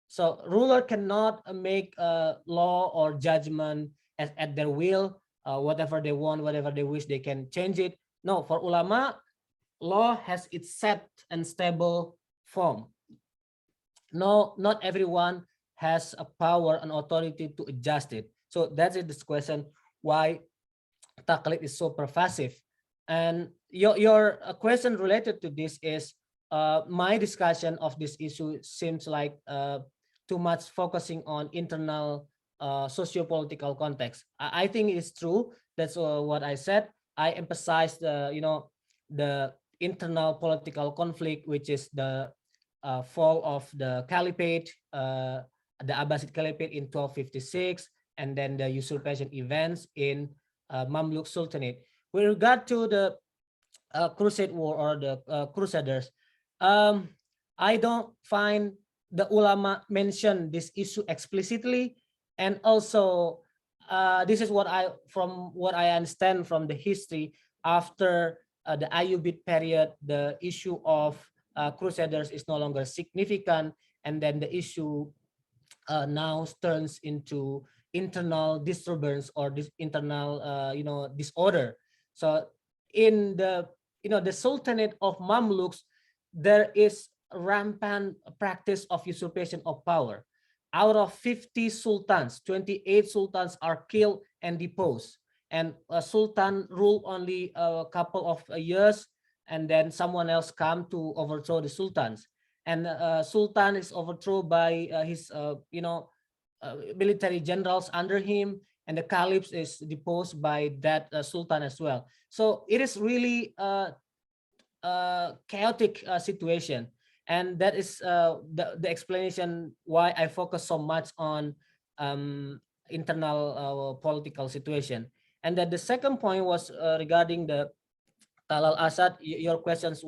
So ruler cannot make a law or judgment at their will. Whatever they want, whatever they wish, they can change it. No, for ulama, law has its set and stable form. No, not everyone has a power and authority to adjust it. So that's it, this question, why taqlid is so pervasive. And your question related to this is, my discussion of this issue seems like too much focusing on internal socio-political context. I think it's true. That's what I said. I emphasize the, the internal political conflict, which is the fall of the caliphate, the Abbasid Caliphate in 1256, and then the usurpation events in Mamluk Sultanate. With regard to the Crusade War or the Crusaders, um, I don't find the ulama mention this issue explicitly, and also this is what from what I understand from the history, after the Ayyubid period, the issue of Crusaders is no longer significant, and then the issue now turns into internal disturbance or this internal disorder. So in the the Sultanate of Mamluks, there is rampant practice of usurpation of power. Out of 50 sultans, 28 sultans are killed and deposed, and a sultan ruled only a couple of years, and then someone else come to overthrow the sultans, and sultan is overthrown by his military generals under him, and the caliph is deposed by that sultan as well. So it is really chaotic situation, and that is the explanation why I focus so much on internal political situation. And then the second point was regarding the Talal Asad. Your questions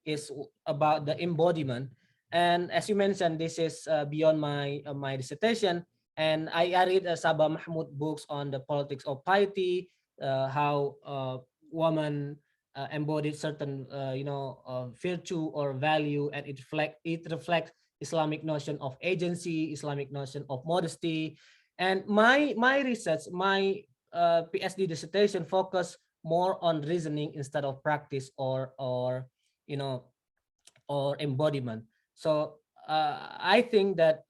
is about the embodiment, and as you mentioned, this is beyond my dissertation. And I read Sabah Mahmud books on the politics of piety, how woman embodied certain virtue or value, and it reflects Islamic notion of agency, Islamic notion of modesty. And my research, my PhD dissertation focus more on reasoning instead of practice or or embodiment. So I think that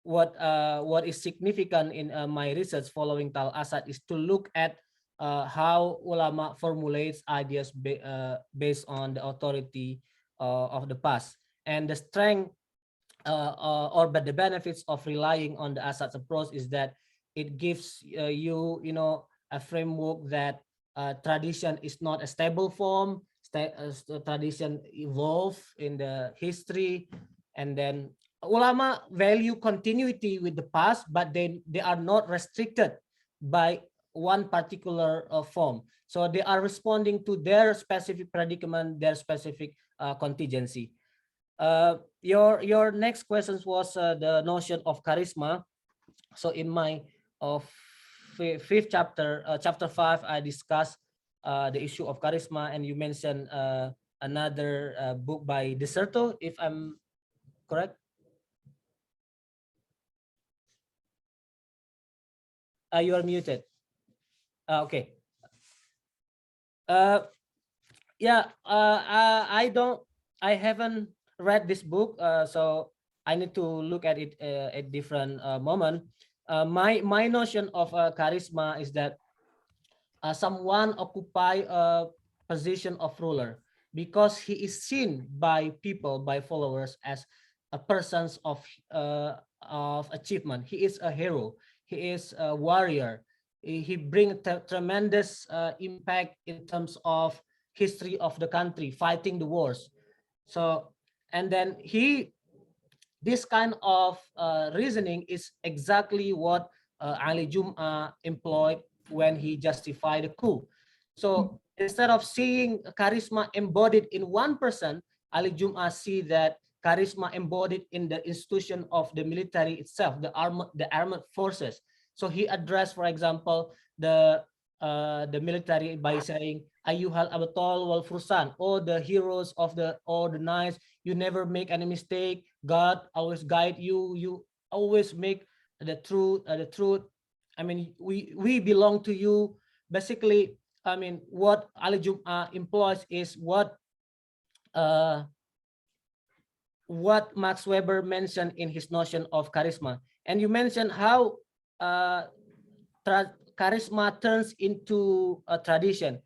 what is significant in my research following Tal Asad is to look at how ulama formulates ideas based on the authority of the past, and the strength or but the benefits of relying on the Assad's approach is that it gives you a framework that tradition is not a stable form. Tradition evolve in the history, and then ulama value continuity with the past, but they are not restricted by one particular form. So they are responding to their specific predicament, their specific contingency. Your next questions was the notion of charisma. So in my fifth chapter, chapter 5, I discussed the issue of charisma, and you mentioned another book by Deserto, if I'm correct. You are muted. Okay. Yeah, I haven't read this book, so I need to look at it at different moment. My notion of charisma is that someone occupy a position of ruler because he is seen by people, by followers, as a person of achievement. He is a hero. He is a warrior. He brings tremendous impact in terms of history of the country, fighting the wars. So, and then this kind of reasoning is exactly what Ali Jum'ah employed when he justified the coup. So instead of seeing charisma embodied in one person, Ali Jum'ah see that charisma embodied in the institution of the military itself, the armed forces. So he addressed, for example, the military by saying, "Ayyuhal abtal wal fursan," or the heroes of the knights, you never make any mistake. God always guide you. You always make the truth. I mean, we belong to you. Basically, I mean, what Ali Jum'ah employs is what what Max Weber mentioned in his notion of charisma. And you mentioned how charisma turns into a tradition.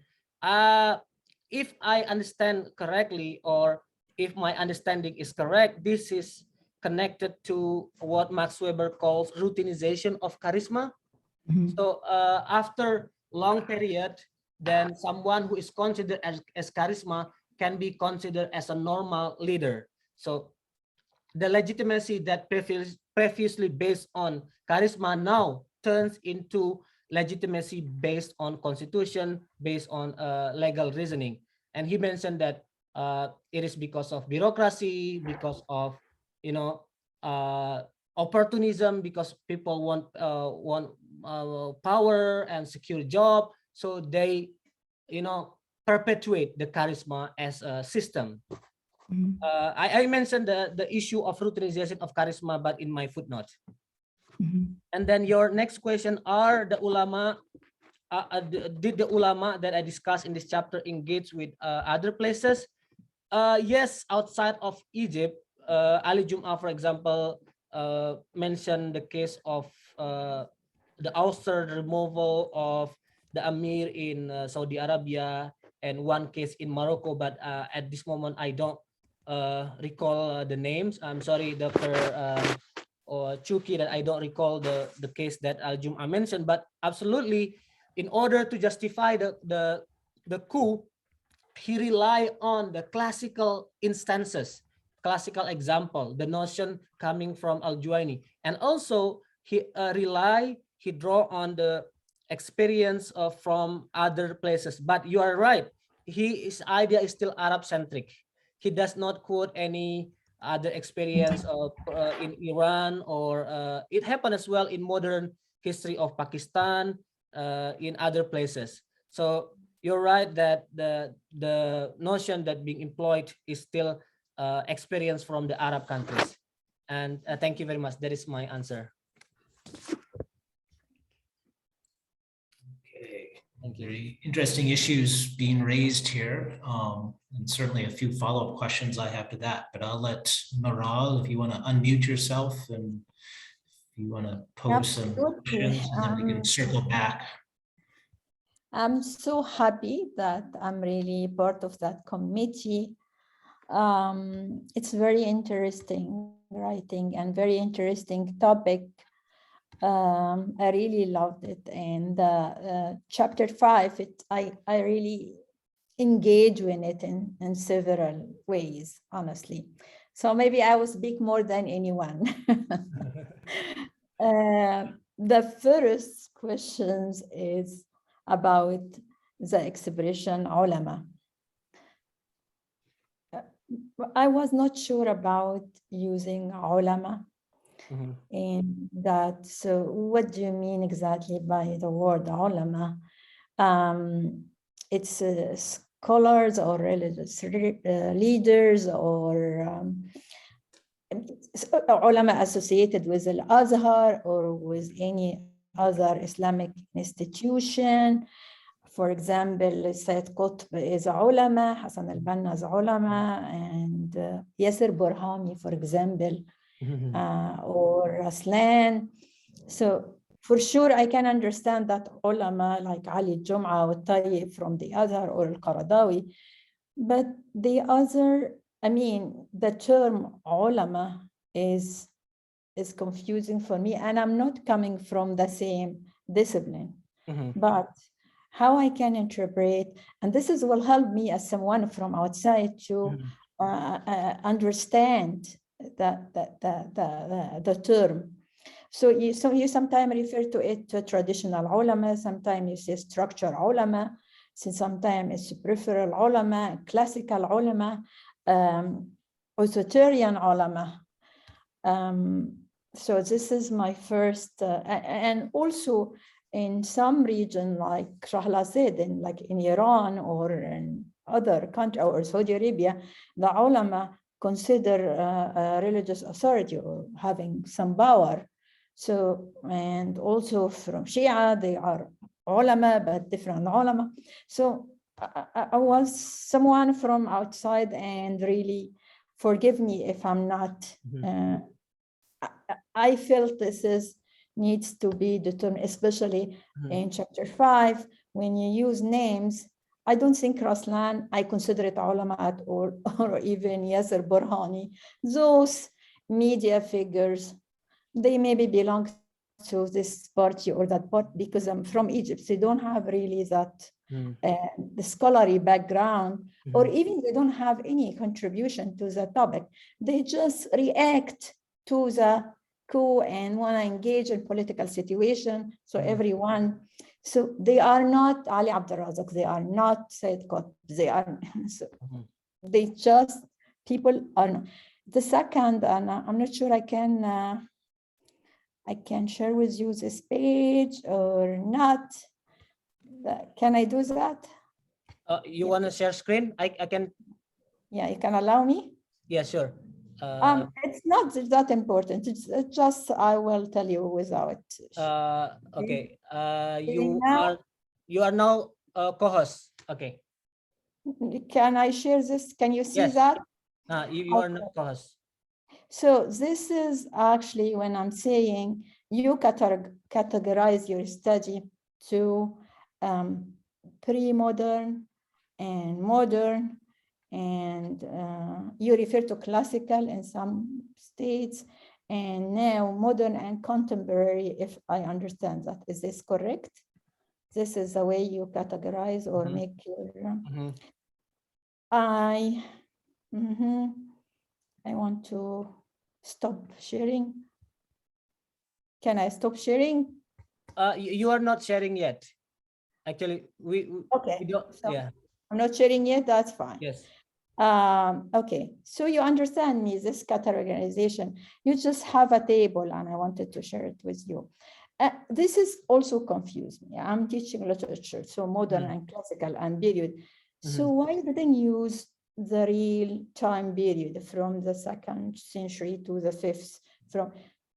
If I understand correctly, or if my understanding is correct, this is connected to what Max Weber calls routinization of charisma. So after long period, then someone who is considered as charisma can be considered as a normal leader. So the legitimacy that previously based on charisma now turns into legitimacy based on constitution, based on legal reasoning. And he mentioned that it is because of bureaucracy, because of, you know, opportunism, because people want power and secure job, so they, you know, perpetuate the charisma as a system. I mentioned the issue of routinization of charisma, but in my footnote. And then your next question, are the ulama, did the ulama that I discussed in this chapter engage with other places? Yes, outside of Egypt, Ali Jum'ah, for example, mentioned the case of the ouster removal of the Amir in Saudi Arabia, and one case in Morocco, but at this moment I don't recall the names. I'm sorry, Dr. Or Chuki, that I don't recall the case that Al Jum'ah mentioned, but absolutely, in order to justify the coup, he relied on the classical instances, classical example, the notion coming from Al-Juwayni. And also he draw on the experience from other places. But you are right, his idea is still Arab-centric. He does not quote any other experience of in Iran, or it happened as well in modern history of Pakistan, in other places. So you're right that the notion that being employed is still experience from the Arab countries. And thank you very much. That is my answer. Okay. Thank you. Very interesting issues being raised here, and certainly a few follow-up questions I have to that, but I'll let Maral, if you want to unmute yourself and if you want to pose some Absolutely. questions, and then we can circle back. I'm so happy that I'm really part of that committee. It's very interesting writing and very interesting topic. I really loved it. And chapter 5, I really engage in it in several ways, honestly. So maybe I will speak more than anyone. The first questions is about the expression ulama. I was not sure about using ulama in that. So what do you mean exactly by the word ulama? It's scholars or religious leaders, or ulama associated with Al-Azhar or with any other Islamic institution. For example, Sayyid Qutb is ulama, Hassan al-Banna is ulama, and Yasser Burhami, for example, or Raslan. So for sure, I can understand that ulama like Ali Jum'ah or Tayyib from the Azhar or Al-Qaradawi, but the other, I mean, the term ulama is confusing for me, and I'm not coming from the same discipline. But how I can interpret, and this will help me as someone from outside to understand the term. So you sometimes refer to it to traditional ulama, sometimes you say structure ulama, sometimes it's peripheral ulama, classical ulama, authoritarian ulama. So this is my first, and also in some region like Shahla said, like in Iran or in other countries or Saudi Arabia, the ulama consider a religious authority or having some power. So, and also from Shia, they are ulama, but different ulama. So I was someone from outside and really forgive me if I'm not, I felt this needs to be determined, especially in chapter 5, when you use names. I don't think Raslan, I consider it ulamat or even Yasser Burhani. Those media figures, they maybe belong to this party or that party because I'm from Egypt. They don't have really that the scholarly background, or even they don't have any contribution to the topic. They just react to the coup and want to engage in political situation. So everyone, so they are not Ali Abdel Razak, they are not Said Qutb, they are, so they just, people are not. The second, and I'm not sure I can share with you this page or not. Can I do that? You want to share screen? I can. Yeah, you can allow me? Yeah, sure. It's not that important. It's just, I will tell you without. Okay. Now? You are now co-host. Okay. Can I share this? Can you see Yes. that? You are now co-host. So this is actually when I'm saying you categorize your study to pre-modern and modern, and you refer to classical in some states, and now modern and contemporary, if I understand that. Is this correct? This is the way you categorize or make your... I want to stop sharing. Can I stop sharing? You are not sharing yet. Actually, we don't. So yeah. I'm not sharing yet. That's fine. Yes. Okay. So you understand me, this categorization. You just have a table, and I wanted to share it with you. This is also confused me. I'm teaching literature, so modern and classical and period. So why didn't use the real time period from the 2nd century to the 5th?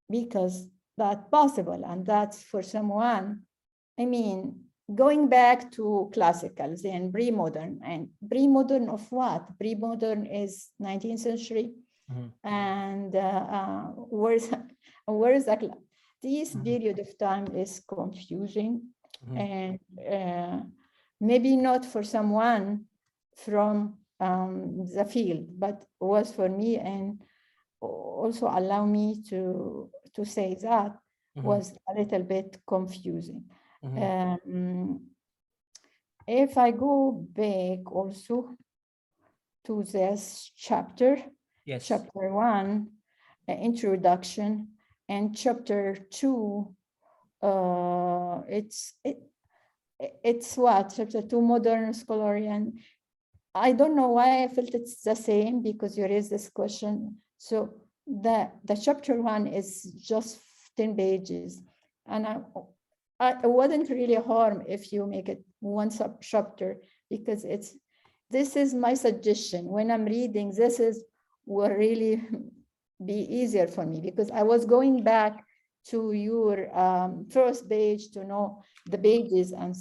Because that's possible, and that's for someone, I mean, going back to classicals and pre-modern, and pre-modern of what? Pre-modern is 19th century, and where's that? This period of time is confusing, and maybe not for someone from the field, but was for me, and also allow me to say that was a little bit confusing. If I go back also to this chapter, yes. Chapter 1, introduction, and chapter 2, it's what? Chapter 2, modern scholarly, and I don't know why I felt it's the same, because you raised this question. So the chapter 1 is just 10 pages, and I wouldn't really harm if you make it one sub chapter, because this is my suggestion. When I'm reading, will really be easier for me, because I was going back to your first page to know the pages, and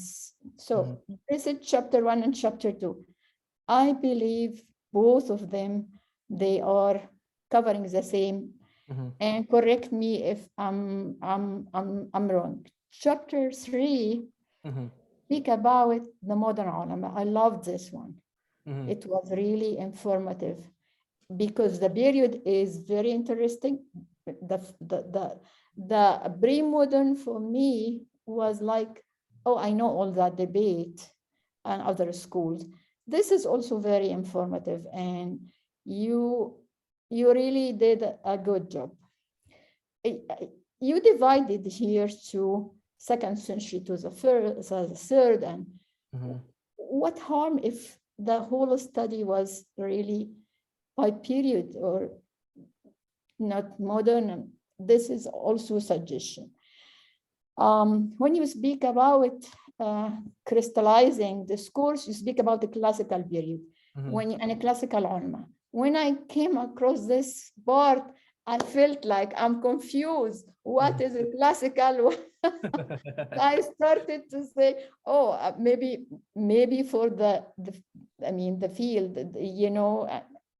so this is chapter 1 and chapter 2. I believe both of them, they are covering the same. And correct me if I'm wrong. Chapter 3 speak about the modern ulama. I love this one. It was really informative, because the period is very interesting. The pre-modern for me was like, oh, I know all that debate and other schools. This is also very informative, and you really did a good job. You divided here to 2nd century to the 3rd, and what harm if the whole study was really by period or not modern? This is also a suggestion. When you speak about crystallizing discourse, you speak about the classical period, and a classical ulama. When I came across this part, I felt like I'm confused. What is a classical? I started to say, oh, maybe for the field,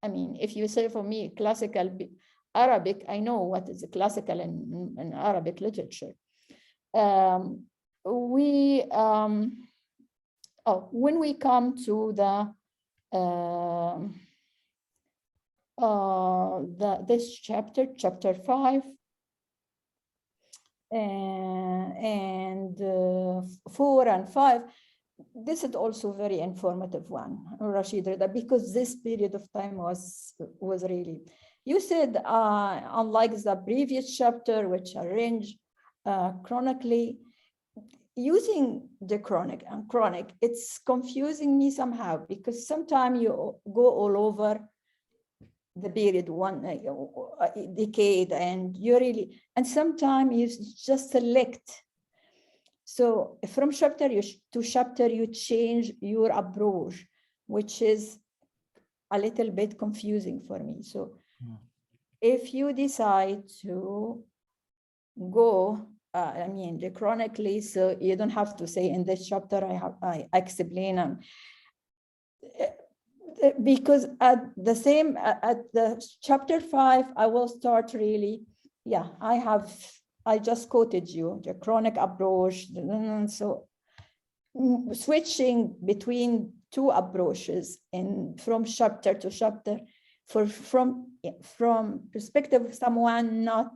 I mean, if you say for me classical Arabic, I know what is classical in Arabic literature. When we come to this chapter 5, and 4 and 5, this is also very informative one, Rashid Rida, because this period of time was really, you said, unlike the previous chapter, which arranged chronically, using the chronic and chronic, it's confusing me somehow, because sometimes you go all over the period, one decade, and sometimes you just select. So from chapter to chapter, you change your approach, which is a little bit confusing for me. So if you decide to go, chronically, so you don't have to say in this chapter, I explain them. Because at the chapter 5, I will start really, I just quoted you, the chronic approach. So switching between two approaches and from chapter to chapter, from perspective of someone not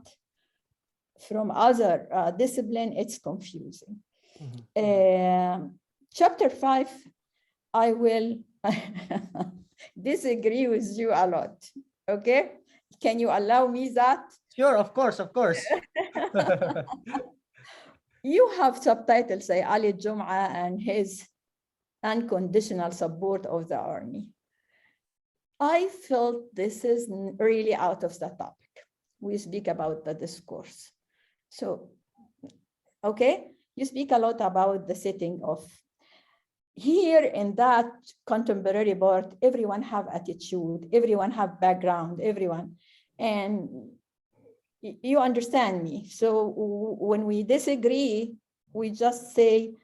from other discipline, it's confusing. Chapter 5, I will disagree with you a lot. Okay, can you allow me that? Sure, of course. You have subtitles say Ali Jum'a and his unconditional support of the army. I felt this is really out of the topic. We speak about the discourse. So, okay, you speak a lot about the setting of here in that contemporary part, everyone have attitude, everyone have background, everyone, and you understand me. So when we disagree, we just say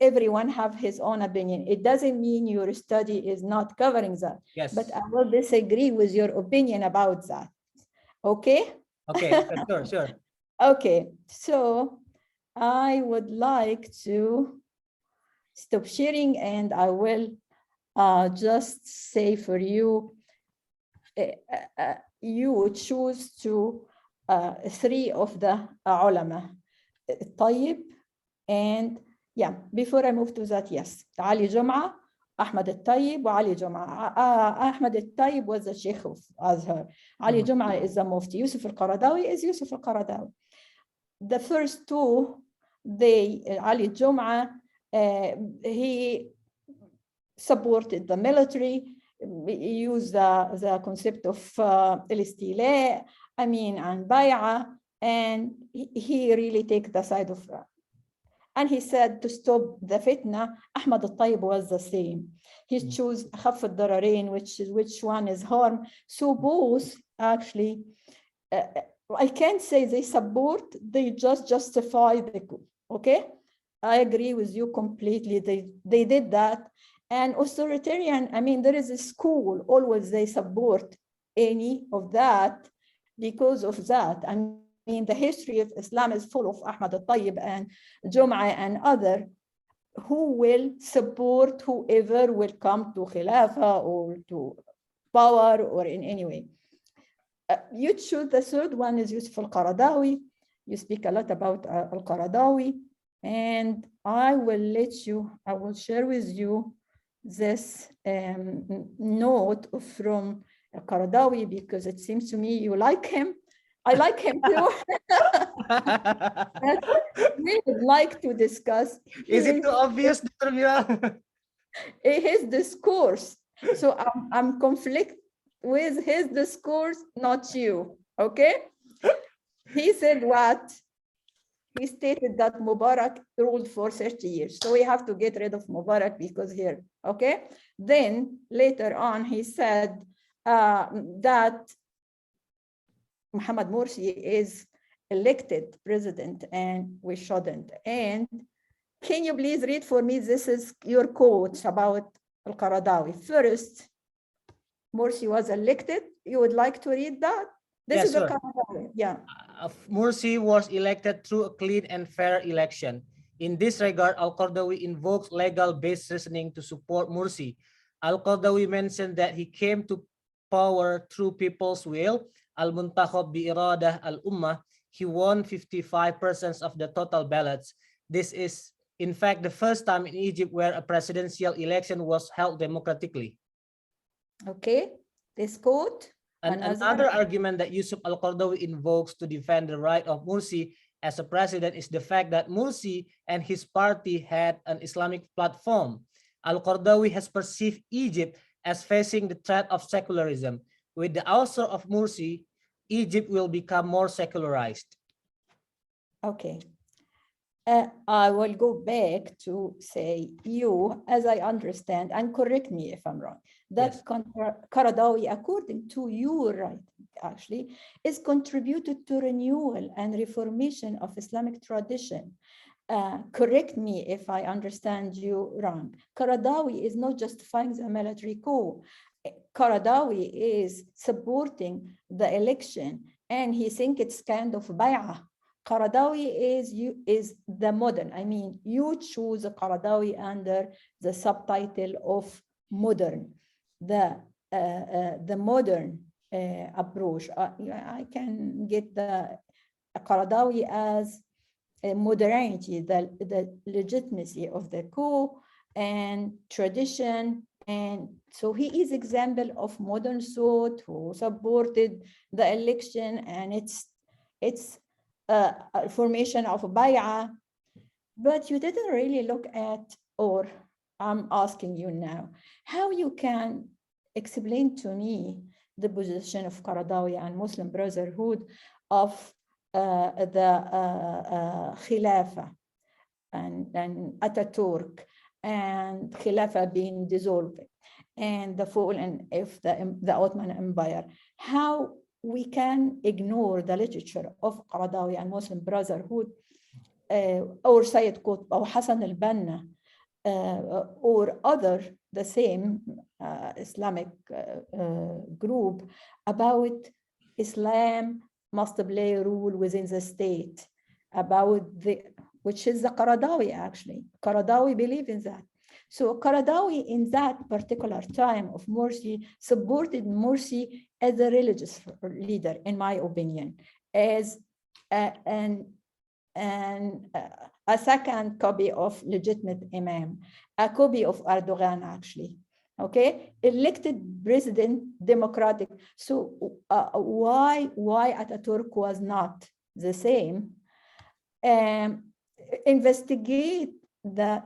everyone have his own opinion. It doesn't mean your study is not covering that. Yes. But I will disagree with your opinion about that. Okay? Okay, sure. Okay, so I would like to stop sharing, and I will just say for you, you would choose to 3 of the ulama, Tayyib, and before I move to that, yes, Ali Jum'a, Ahmad al-Tayyib, Ali Jum'a. Ahmad al-Tayyib was the Sheikh of Azhar. Ali Jum'a is the Mufti. Yusuf al-Qaradawi is Yusuf al-Qaradawi. The first 2, Ali Jum'a, he supported the military, used the concept of al-istila, and bay'ah, and he really take the side of and he said to stop the fitna. Ahmad al-Tayyib was the same. He chose khaf al-dararain, which one is harm. So both actually, I can't say they support, they just justify the coup. Okay, I agree with you completely. They did that. And authoritarian, there is a school, always they support any of that because of that. The history of Islam is full of Ahmad al-Tayyib and Jum'a and other who will support whoever will come to Khilafah or to power or in any way. You choose the third one is Yusuf al-Qaradawi. You speak a lot about al-Qaradawi, and I will share with you this note from al-Qaradawi, because it seems to me you like him. I like him too. We would like to discuss. Is it too obvious, Dr. Mira? His discourse. So I'm conflict with his discourse, not you. Okay? He said what? He stated that Mubarak ruled for 30 years. So we have to get rid of Mubarak because here, okay? Then later on, he said that Muhammad Morsi is elected president and we shouldn't. And can you please read for me? This is your quote about al-Qaradawi. First, Morsi was elected. You would like to read that? This Yes, is the sure. Qaradawi. Yeah. Morsi was elected through a clean and fair election. In this regard, Al-Qaradawi invokes legal-based reasoning to support Morsi. Al-Qaradawi mentioned that he came to power through people's will. Al-Muntakhab bi-iradah al-Ummah. He won 55% of the total ballots. This is, in fact, the first time in Egypt where a presidential election was held democratically. Okay. This quote. And another argument that Yusuf Al-Qaradawi invokes to defend the right of Morsi as a president is the fact that Morsi and his party had an Islamic platform. Al-Qaradawi has perceived Egypt as facing the threat of secularism. With the ouster of Morsi, Egypt will become more secularized. Okay. I will go back to say you, as I understand, and correct me if I'm wrong, that Qaradawi, according to your writing, actually, is contributed to renewal and reformation of Islamic tradition. Correct me if I understand you wrong. Qaradawi is not justifying the military coup. Qaradawi is supporting the election, and he thinks it's kind of bay'ah. Qaradawi is the modern. I mean, you choose Qaradawi under the subtitle of modern, the modern approach. I can get the Qaradawi as modernity, the legitimacy of the coup and tradition. And so he is example of modern thought who supported the election, and it's formation of a bay'ah. But you didn't really look at, or I'm asking you now, how you can explain to me the position of Qaradawi and Muslim Brotherhood of the Khilafah and Ataturk and Khilafah being dissolved and the falling of the Ottoman Empire. How we can ignore the literature of Qaradawi and Muslim Brotherhood or Sayyid Qutb or Hassan al-Banna or other the same Islamic group about Islam must play a role within the state, about which is the Qaradawi actually. Qaradawi believe in that. So Qaradawi in that particular time of Morsi supported Morsi as a religious leader, in my opinion, as a second copy of legitimate imam, a copy of Erdogan actually, okay? Elected president, democratic. So why Ataturk was not the same? Investigate the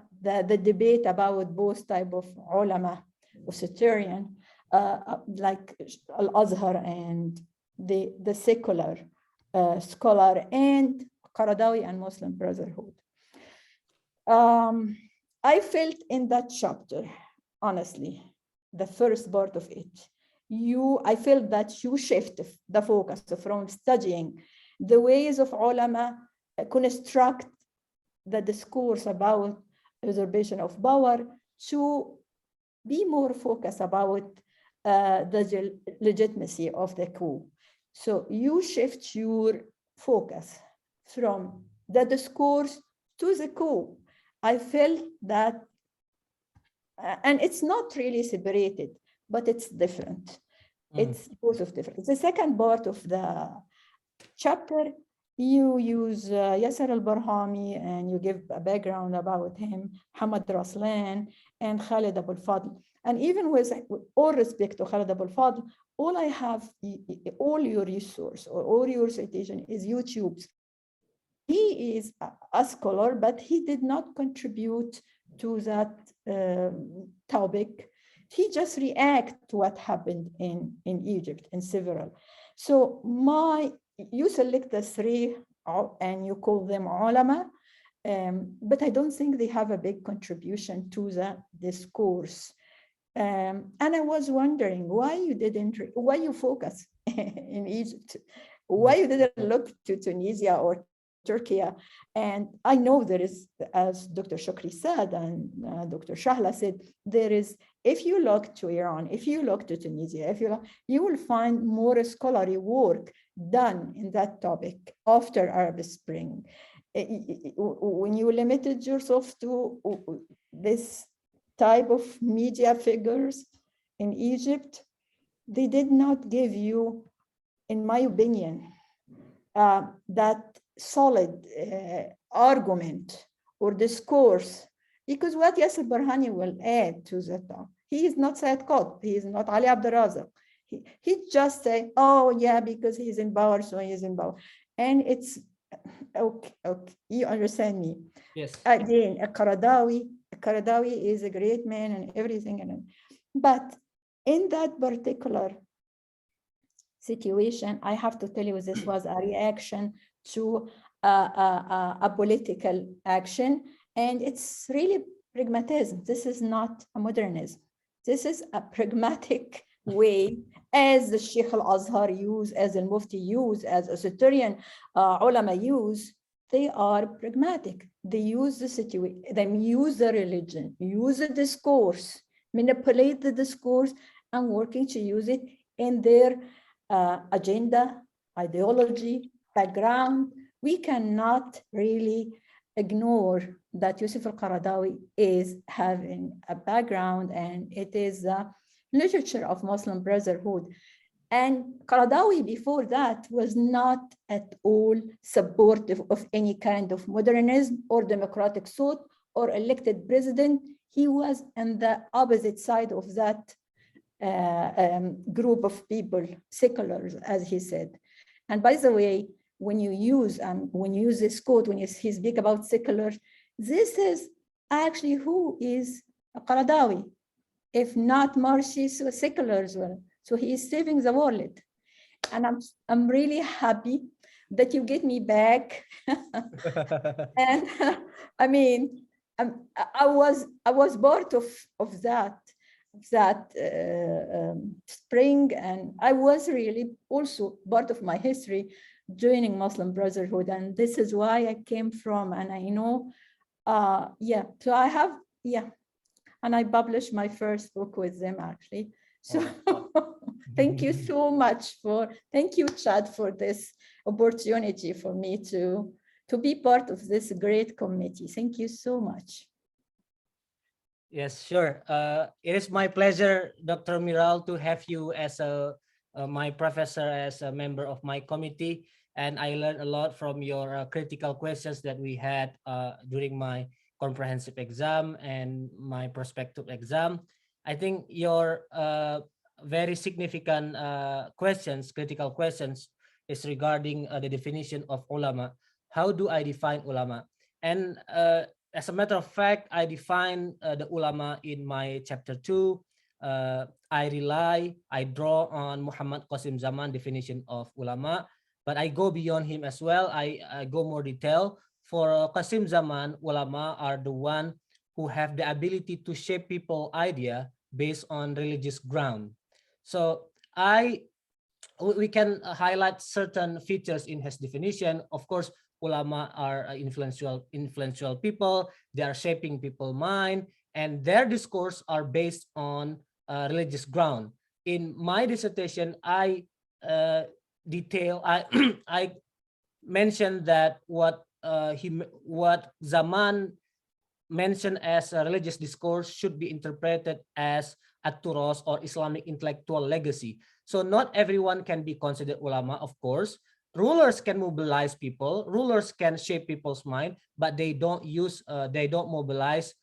debate about both type of ulama or Syrian, like Al-Azhar and the secular scholar and Qaradawi and Muslim Brotherhood. I felt in that chapter, honestly, the first part of it, I felt that you shift the focus from studying the ways of ulama construct the discourse about usurpation of power to be more focused about the legitimacy of the coup. So you shift your focus from the discourse to the coup. I felt that, and it's not really separated, but it's different. It's both of different. The second part of the chapter, you use Yasser al-Barhami and you give a background about him, Hamad Raslan and Khalid Abul Fadl. And even with all respect to Khalid Abul Fadl, all I have, all your resource or all your citation is YouTube's. He is a scholar, but he did not contribute to that topic. He just react to what happened in Egypt in several. So you select the three and you call them ulama, but I don't think they have a big contribution to the discourse. And I was wondering why you focus in Egypt, why you didn't look to Tunisia or Turkey. And I know there is, as Dr. Shukri said and Dr. Shahla said, there is if you look to Iran, if you look to Tunisia, you will find more scholarly work done in that topic after Arab Spring. When you limited yourself to this type of media figures in Egypt, they did not give you, in my opinion, that solid argument or discourse, because what Yasser Barhani will add to that, he is not Said Qutb, he is not Ali Abdel he just say, oh yeah, because he's in power, so he's in power. And it's, okay, you understand me. Yes. Again, Qaradawi is a great man and everything, but in that particular situation, I have to tell you, this was a reaction to a political action, and it's really pragmatism. This is not a modernism. This is a pragmatic way, as the Sheikh al-Azhar use, as the Mufti use, as Assyrian ulama use. They are pragmatic. They use the situation, they use the religion, use the discourse, manipulate the discourse, and working to use it in their agenda, ideology, background. We cannot really ignore that Yusuf al-Qaradawi is having a background, and it is a literature of Muslim Brotherhood. And Qaradawi before that was not at all supportive of any kind of modernism or democratic thought or elected president. He was on the opposite side of that group of people, seculars, as he said. And by the way, when you use this quote, when you speak about seculars, this is actually who is Qaradawi, if not Marxist or seculars. Well, so he is saving the world, and I'm really happy that you get me back. And I mean, I was part of that spring, and I was really also part of my history joining Muslim Brotherhood, and this is why I came from, and I know, so I have, and I published my first book with them actually. So thank you so much thank you, Chad, for this opportunity for me to be part of this great committee. Thank you so much. Yes, sure. It is my pleasure, Dr. Miral, to have you as my professor, as a member of my committee. And I learned a lot from your critical questions that we had during my comprehensive exam and my prospective exam. I think your very significant critical questions, is regarding the definition of ulama. How do I define ulama? And as a matter of fact, I define the ulama in my chapter 2. I draw on Muhammad Qasim Zaman definition of ulama, but I go beyond him as well. I go more detail. For Qasim Zaman, ulama are the one who have the ability to shape people idea based on religious ground. So we can highlight certain features in his definition. Of course, ulama are influential people. They are shaping people's mind, and their discourse are based on religious ground. In my dissertation, I I mentioned that what Zaman mentioned as a religious discourse should be interpreted as at-turas, or Islamic intellectual legacy. So not everyone can be considered ulama, of course. Rulers can mobilize people, rulers can shape people's mind, but they don't mobilize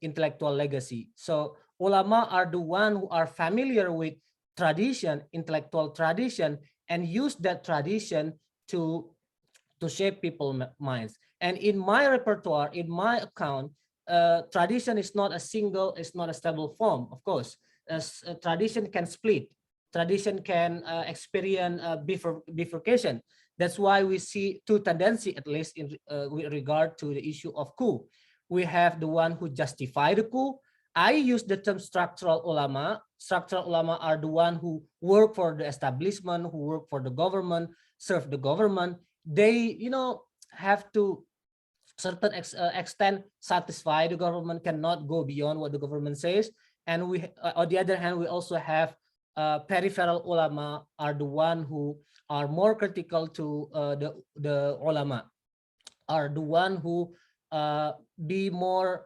intellectual legacy. So ulama are the one who are familiar with tradition, intellectual tradition, and use that tradition to shape people's minds. And in my repertoire, in my account, tradition is not a stable form, of course. As tradition can split, tradition can experience bifurcation. That's why we see two tendencies, at least in with regard to the issue of coup. We have the one who justify the coup. I use the term structural ulama. Structural ulama are the one who work for the establishment, who work for the government, serve the government. They, have to certain extent satisfy the government, cannot go beyond what the government says. And we, on the other hand, we also have peripheral ulama are the one who are more critical to the ulama, are the one who be more,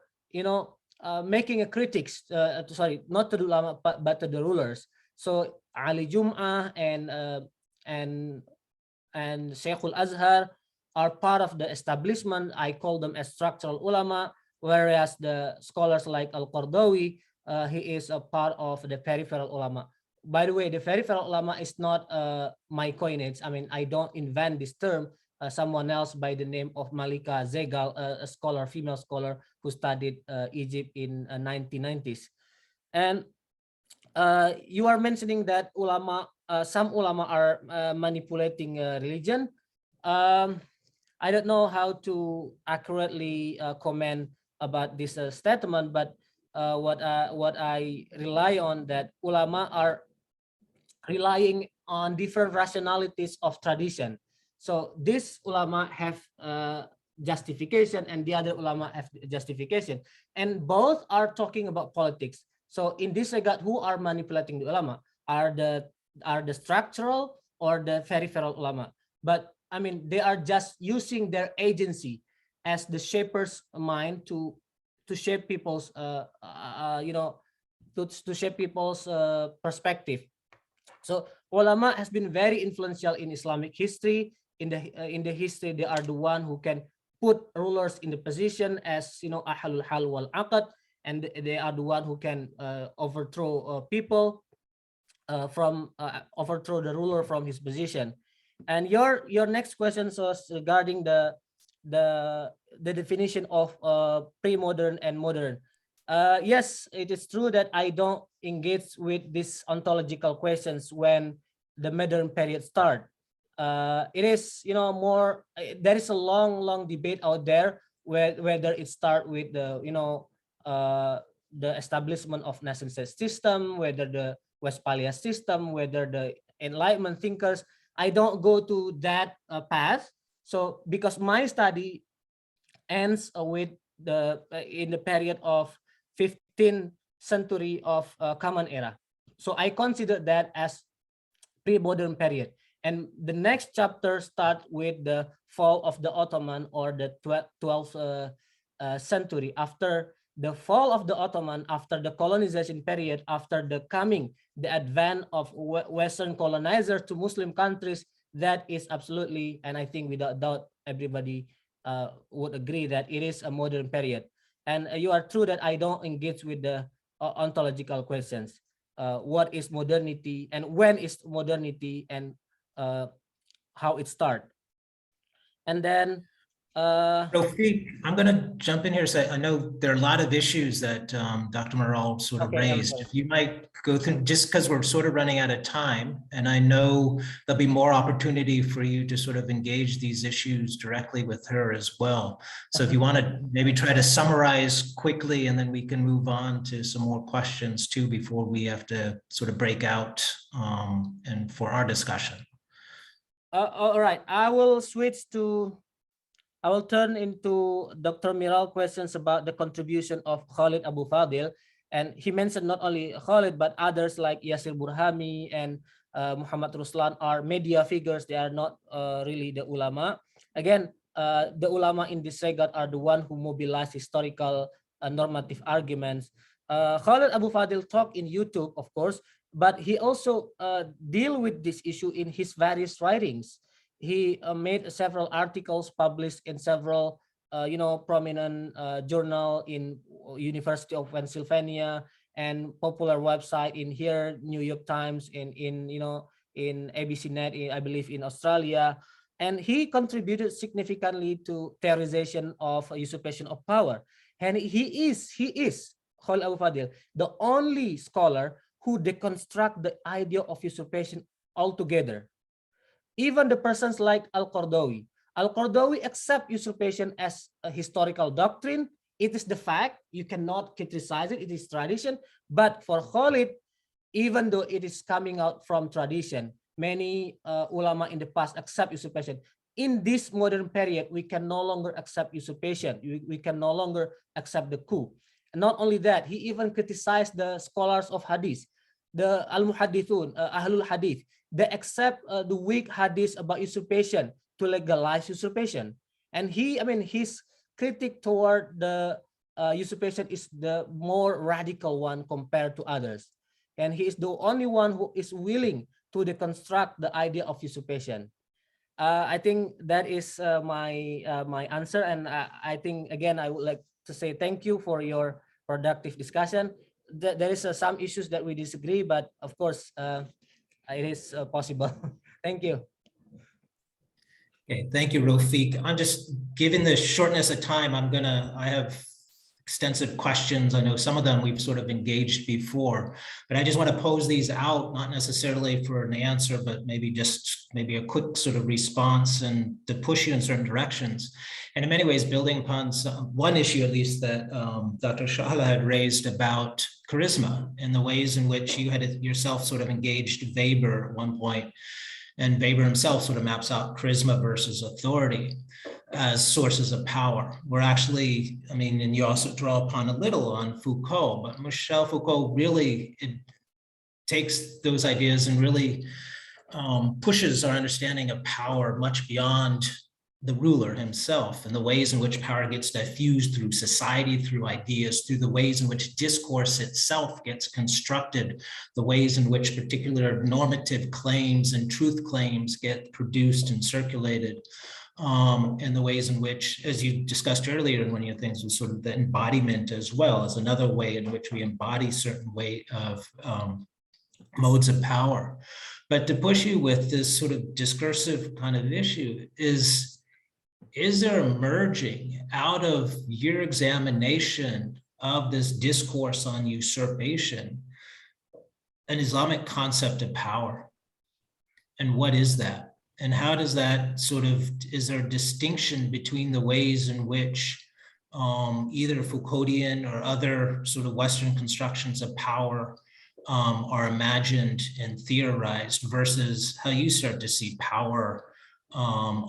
making a critics, sorry, not to the ulama, but to the rulers. So Ali Jum'ah and Sheikhul Azhar are part of the establishment. I call them as structural ulama, whereas the scholars like Al-Qardawi, he is a part of the peripheral ulama. By the way, the peripheral ulama is not my coinage. I mean, I don't invent this term. Someone else by the name of Malika Zegal, a scholar, female scholar who studied Egypt in 1990s. And you are mentioning that ulama, some ulama are manipulating religion. I don't know how to accurately comment about this statement, but what I rely on, that ulama are relying on different rationalities of tradition. So this ulama have justification and the other ulama have justification, and both are talking about politics. So in this regard, who are manipulating the ulama? Are the structural or the peripheral ulama? But I mean, they are just using their agency as the shaper's mind to shape people's to shape people's perspective. So ulama has been very influential in Islamic history. In the history, they are the one who can put rulers in the position as ahlul hal wal aqd, and they are the one who can overthrow people overthrow the ruler from his position. And your next question was regarding the definition of pre-modern and modern. Yes, it is true that I don't engage with these ontological questions when the modern period start. It is, more. There is a long debate out there whether it start with the establishment of nation-state system, whether the Westphalia system, whether the Enlightenment thinkers. I don't go to that path. So because my study ends with in the period of 15th century of Common Era. So I consider that as pre-modern period. And the next chapter starts with the fall of the Ottoman, or the 12th century. After the fall of the Ottoman, after the colonization period, after the advent of Western colonizers to Muslim countries, that is absolutely, and I think without doubt, everybody would agree that it is a modern period. And you are true that I don't engage with the ontological questions. What is modernity, and when is modernity, and how it start? And then Rafiq, I'm going to jump in here. So I know there are a lot of issues that Dr. Maral sort of raised. If you might go through, just because we're sort of running out of time, and I know there'll be more opportunity for you to sort of engage these issues directly with her as well. So if you want to maybe try to summarize quickly, and then we can move on to some more questions too before we have to sort of break out and for our discussion. All right, I will turn into Dr. Miral questions about the contribution of Khalid Abu Fadil. And he mentioned not only Khalid, but others like Yasir Burhami and Muhammad Ruslan are media figures. They are not really the ulama. Again, the ulama in this regard are the one who mobilize historical normative arguments. Khalid Abu Fadil talk in YouTube, of course, but he also deal with this issue in his various writings. He made several articles published in several, prominent journal in University of Pennsylvania and popular website in here, New York Times, in ABC Net, I believe in Australia. And he contributed significantly to theorization of usurpation of power. And he is Khalid Abu Fadil, the only scholar who deconstruct the idea of usurpation altogether. Even the persons like Al-Qardawi accept usurpation as a historical doctrine. It is the fact. You cannot criticize it. It is tradition. But for Khalid, even though it is coming out from tradition, many ulama in the past accept usurpation. In this modern period, we can no longer accept usurpation. We can no longer accept the coup. Not only that, he even criticized the scholars of hadith, the al-muhaddithun, ahlul hadith. They accept the weak hadith about usurpation to legalize usurpation. And his critic toward the usurpation is the more radical one compared to others. And he is the only one who is willing to deconstruct the idea of usurpation. I think that is my answer, and I think again I would like to say thank you for your productive discussion. There is some issues that we disagree, but of course it is possible. Thank you. Okay, thank you, Rafiq. I'm just, given the shortness of time, I have extensive questions. I know some of them we've sort of engaged before, but I just want to pose these out, not necessarily for an answer, but maybe a quick sort of response and to push you in certain directions. And in many ways, building upon one issue, at least, that Dr. Shala had raised about charisma and the ways in which you had yourself sort of engaged Weber at one point. And Weber himself sort of maps out charisma versus authority as sources of power. We're actually, and you also draw upon a little on Foucault, but Michel Foucault really takes those ideas and really pushes our understanding of power much beyond the ruler himself, and the ways in which power gets diffused through society, through ideas, through the ways in which discourse itself gets constructed, the ways in which particular normative claims and truth claims get produced and circulated, and the ways in which, as you discussed earlier in one of your things, was sort of the embodiment as well as another way in which we embody certain way of modes of power. But to push you with this sort of discursive kind of issue is there emerging out of your examination of this discourse on usurpation an Islamic concept of power? And what is that? And how does that is there a distinction between the ways in which either Foucauldian or other sort of Western constructions of power are imagined and theorized versus how you start to see power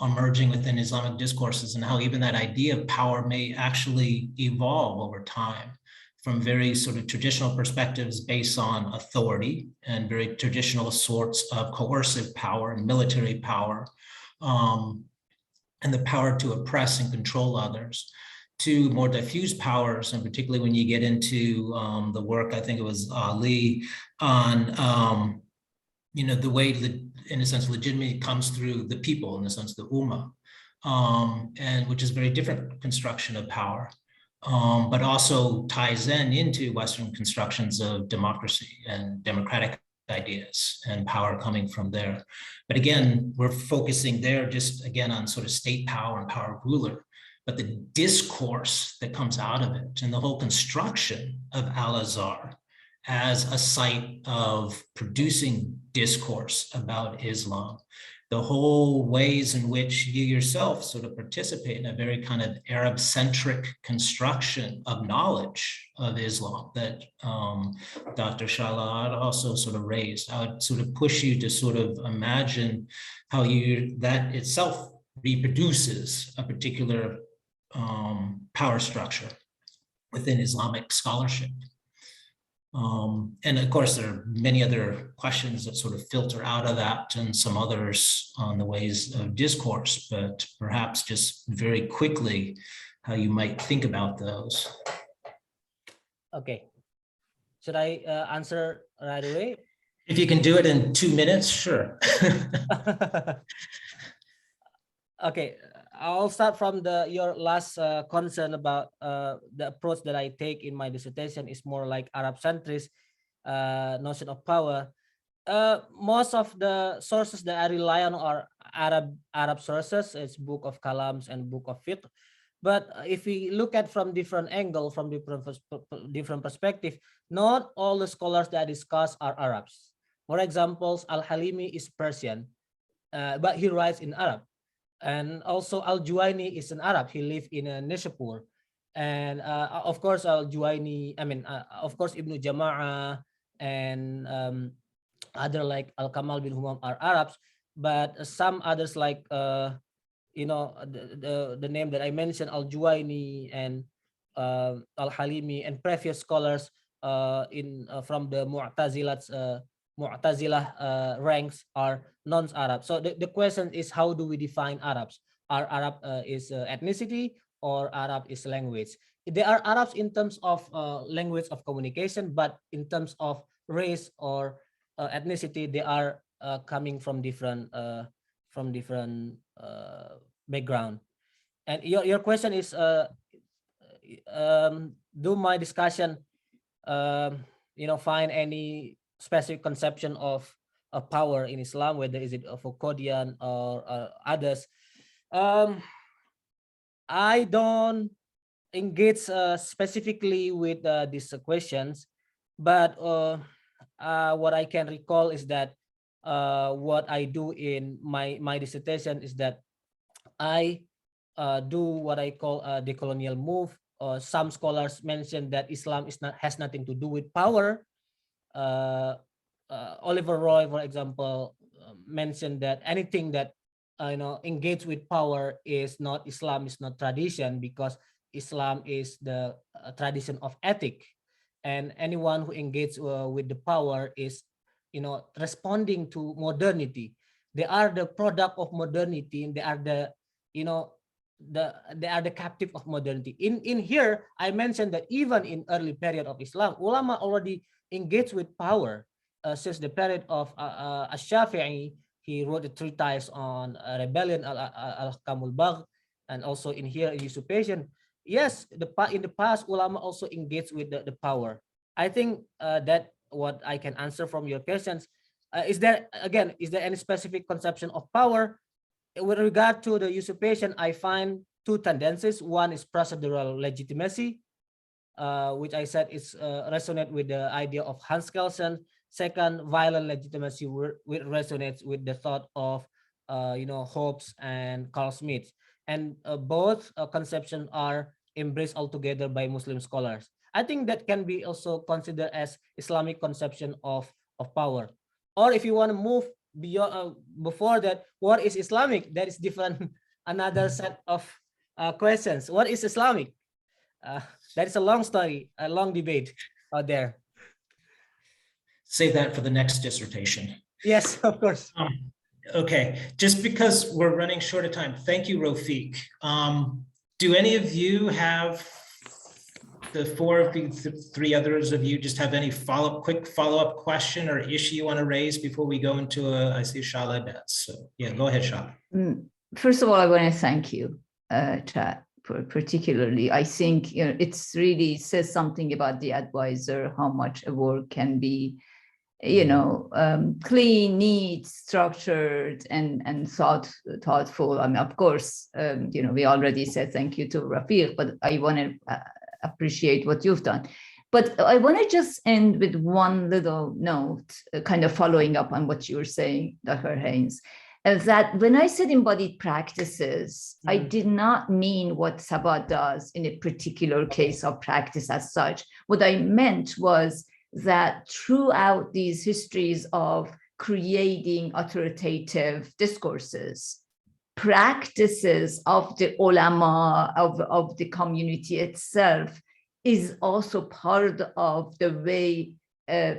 emerging within Islamic discourses, and how even that idea of power may actually evolve over time from very sort of traditional perspectives based on authority and very traditional sorts of coercive power and military power, and the power to oppress and control others, to more diffuse powers, and particularly when you get into the work, I think it was Ali, on the way, in a sense, legitimacy comes through the people, in a sense, the ummah, and which is a very different construction of power, but also ties into Western constructions of democracy and democratic ideas and power coming from there. But again, we're focusing there just again on sort of state power and power of ruler, but the discourse that comes out of it and the whole construction of Al-Azhar as a site of producing discourse about Islam, the whole ways in which you yourself sort of participate in a very kind of Arab-centric construction of knowledge of Islam that Dr. Shala also sort of raised. I would sort of push you to sort of imagine how that itself reproduces a particular power structure within Islamic scholarship. And of course, there are many other questions that sort of filter out of that, and some others on the ways of discourse, but perhaps just very quickly, how you might think about those. Okay. Should I answer right away? If you can do it in 2 minutes, sure. Okay, I'll start from your last concern about the approach that I take in my dissertation is more like Arab-centrist notion of power. Most of the sources that I rely on are Arab sources. It's Book of Kalams and Book of Fiqh. But if we look at from different angle, from different perspective, not all the scholars that I discuss are Arabs. For example, Al-Halimi is Persian, but he writes in Arab. And also Al-Juwayni is an Arab. He lived in Nishapur. And of course, Al-Juwayni, of course, Ibn Jama'ah and other like Al-Kamal bin Humam are Arabs. But some others like, the name that I mentioned, Al-Juwayni and Al-Halimi and previous scholars from the Mu'tazilah ranks are non-Arab. So the question is, how do we define Arabs? Are Arab is ethnicity, or Arab is language? They are Arabs in terms of language of communication, but in terms of race or ethnicity, they are coming from different background. And your question is, do my discussion find any specific conception of power in Islam, whether is it Foucauldian or others? I don't engage specifically with these questions, but what I can recall is that what I do in my dissertation is that I do what I call a decolonial move. Some scholars mention that Islam has nothing to do with power. Oliver Roy, for example, mentioned that anything that engage with power is not Islam, is not tradition, because Islam is the tradition of ethic, and anyone who engages with the power is responding to modernity. They are the product of modernity, and they are the they are the captive of modernity. In here, I mentioned that even in early period of Islam, ulama already engaged with power since the period of Ash-Shafi'i. He wrote a treatise on rebellion, al-Ahkamul Bagh, and also in here usurpation. Yes, in the past, ulama also engaged with the power. I think that what I can answer from your questions. Is there any specific conception of power? With regard to the usurpation, I find two tendencies. One is procedural legitimacy, which I said is resonate with the idea of Hans Kelsen. Second, violent legitimacy, which resonates with the thought of Hobbes and Carl Smith. And both conceptions are embraced altogether by Muslim scholars. I think that can be also considered as Islamic conception of power. Or if you want to move beyond before that, what is Islamic? That is different, another set of questions. What is Islamic? That is a long story, a long debate out there. Save that for the next dissertation. Yes, of course. Okay, just because we're running short of time, thank you, Rafiq. Do any of you have, the four of the three others of you, just have any quick follow-up question or issue you want to raise before we go into I see Shala Betts. So yeah, go ahead, Shala. First of all, I want to thank you, Chad, particularly. I think it's really says something about the advisor, how much a work can be clean, neat, structured, and thoughtful. I mean, of course, we already said thank you to Rafiq, but I want to appreciate what you've done. But I want to just end with one little note, kind of following up on what you were saying, Dr. Haynes, that when I said embodied practices, I did not mean what Sabah does in a particular case of practice as such. What I meant was that throughout these histories of creating authoritative discourses, practices of the ulama, of the community itself, is also part of the way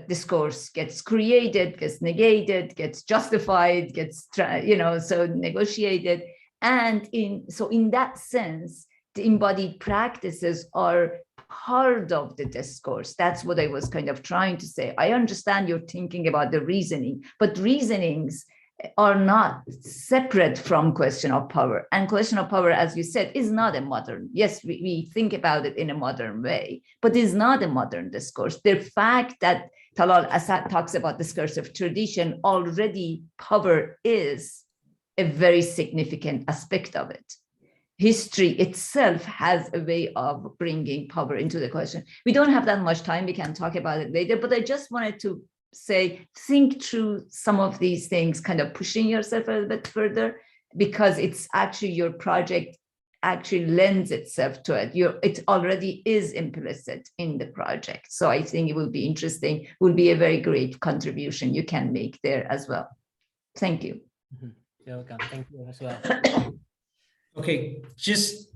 discourse gets created, gets negated, gets justified, gets negotiated. And in that sense, the embodied practices are part of the discourse. That's what I was kind of trying to say. I understand you're thinking about the reasoning, but reasonings are not separate from question of power. And question of power, as you said, is not a modern, yes, we think about it in a modern way, but is not a modern discourse. The fact that Talal Asad talks about discursive tradition, already power is a very significant aspect of it. History itself has a way of bringing power into the question. We don't have that much time. We can talk about it later, but I just wanted to say, think through some of these things, kind of pushing yourself a little bit further, because it's actually your project actually lends itself to it. It already is implicit in the project. So I think it will be interesting, will be a very great contribution you can make there as well. Thank you. You're welcome. Thank you as well. Okay, just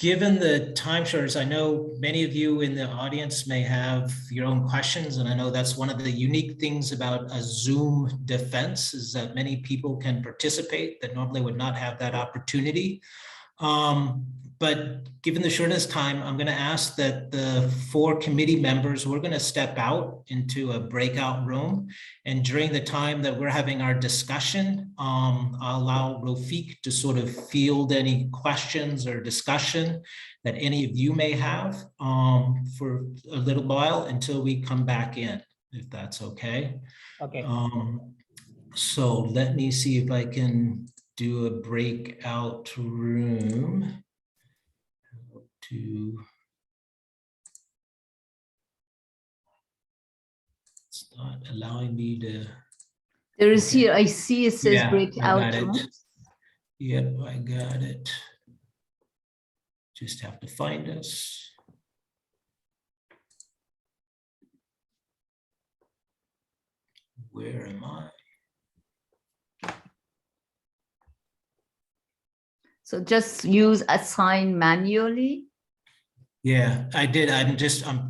given the time shortage, I know many of you in the audience may have your own questions, and I know that's one of the unique things about a Zoom defense is that many people can participate that normally would not have that opportunity. But given the shortest time, I'm going to ask that the 4 committee members, we're going to step out into a breakout room. And during the time that we're having our discussion, I'll allow Rafiq to sort of field any questions or discussion that any of you may have for a little while until we come back in, if that's okay. Okay. So let me see if I can do a breakout room to. It's not allowing me to. There is Okay. here, I see it says Yeah, I breakout got it. rooms. Yep, I got it. Just have to find us. Where am I? So just use assign manually. Yeah, I did. I'm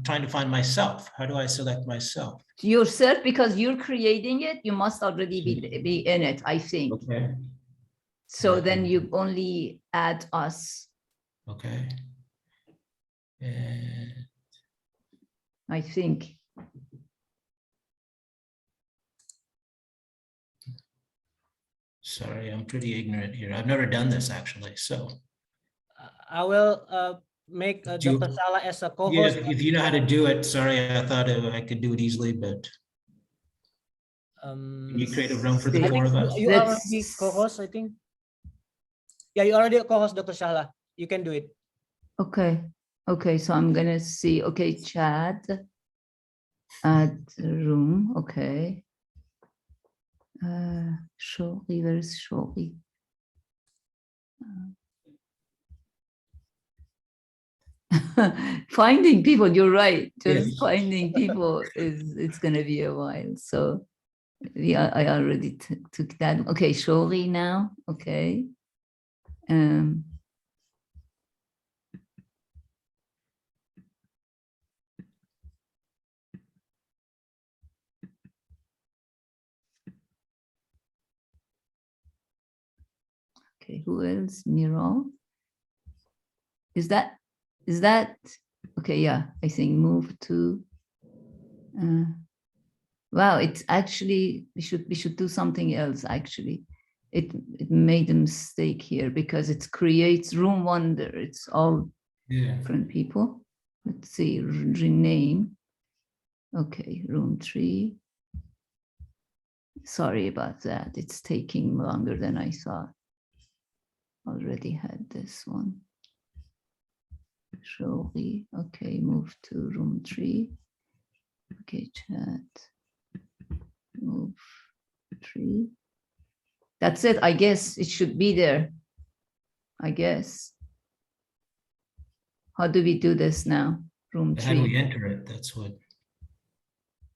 trying to find myself. How do I select myself? Yourself, because you're creating it, you must already be in it, I think. Okay, So then you only add us, okay. And I think. sorry, I'm pretty ignorant here. I've never done this actually, so. I will make Do you- Dr. Sala as a Yeah, co-host. if you know how to do it, sorry, I thought I could do it easily, but can you create a room for the I 4 think of us? you already co-host, I think. Yeah, you already co-host, Dr. Sala. You can do it. Okay. Okay, so I'm gonna see. Okay, chat. Add room. Okay. Shortly, where is shortly? Finding people, you're right. Just Yes. finding people it's gonna be a while. So yeah, I already took that. Okay, shortly now. Okay. Okay, who else? Miro. Is that okay? Yeah, I think move to. Wow, it's actually we should do something else. Actually, it made a mistake here because it creates room wonder. It's all different people. Let's see, rename. Okay, room 3. Sorry about that. It's taking longer than I thought. Already had this one. Surely, okay, move to room 3. Okay, chat. Move 3. That's it. I guess it should be there. I guess. How do we do this now? Room 3. How do we enter it? That's what.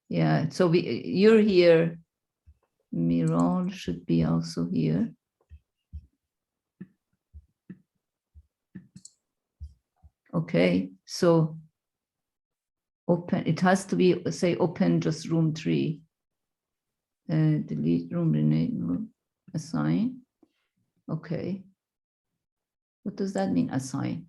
Yeah, so you're here. Miral should be also here. Okay, so open, it has to be, say, open just room 3. Delete room, rename, assign. Okay. What does that mean, assign?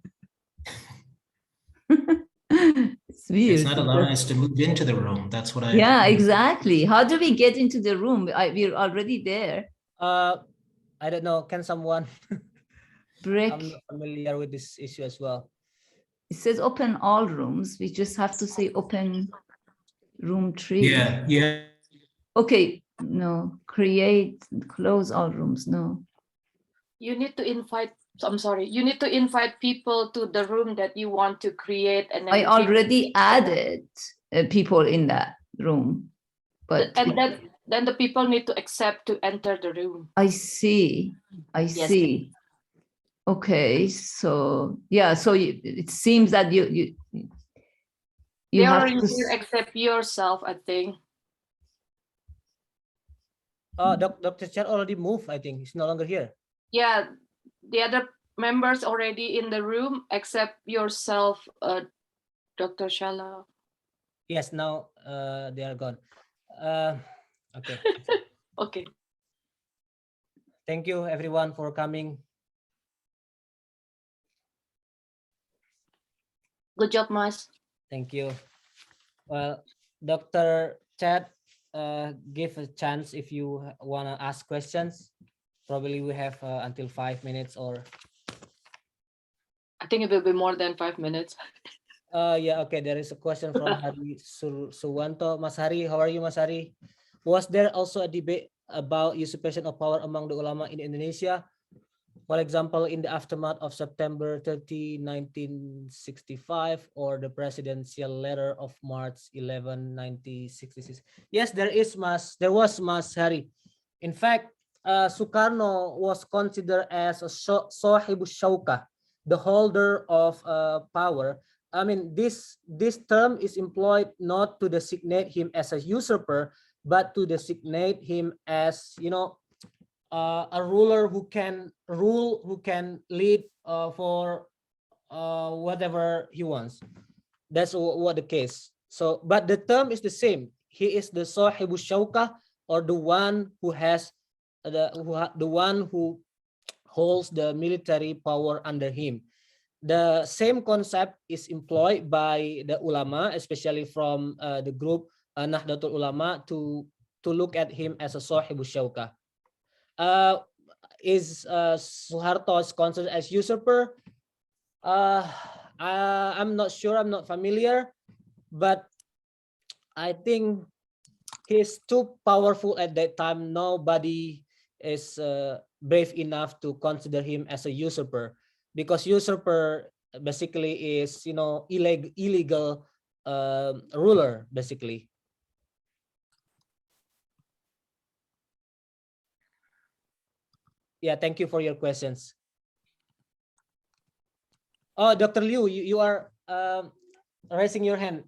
It's weird. It's not allowing us to move into the room. That's what I. Yeah, exactly. How do we get into the room? We're already there. I don't know. Can someone? Brick. I'm not familiar with this issue as well. It says open all rooms. We just have to say open room 3. Yeah, yeah. Okay, no, create, close all rooms, no. You need to invite, I'm sorry, you need to invite people to the room that you want to create. And then I already added people in that room, but. And then the people need to accept to enter the room. I see, I see. Okay, so, yeah, so it seems that you They have already to. here except yourself, I think. Oh, Dr. Chan already moved, I think. He's no longer here. Yeah, the other members already in the room except yourself, Dr. Shala? Yes, now they are gone. Okay. Okay. Thank you everyone for coming. Good job, Mas. Thank you. Well, Dr. Chad, give a chance if you want to ask questions. Probably we have until 5 minutes or. I think it will be more than 5 minutes. Yeah, okay. There is a question from Hari Suwanto. Mas Hari, how are you, Mas Hari? Was there also a debate about usurpation of power among the ulama in Indonesia? For example, in the aftermath of September 30, 1965, or the presidential letter of March 11, 1966. Yes, there was Mas Hari. In fact, Sukarno was considered as a Sahibu Shauka, the holder of power. I mean, this term is employed not to designate him as a usurper, but to designate him as, a ruler who can rule, who can lead for whatever he wants. That's what the case. So, but the term is the same. He is the Sahibu Shauka, or the one who has the one who holds the military power under him. The same concept is employed by the ulama, especially from the group Nahdlatul Ulama, to look at him as a Sahibu Shauka. Is Suharto considered as usurper? I'm not sure. I'm not familiar, but I think he's too powerful at that time. Nobody is brave enough to consider him as a usurper, because usurper basically is, illegal ruler basically. Yeah, thank you for your questions. Oh, Dr. Liu, you are raising your hand.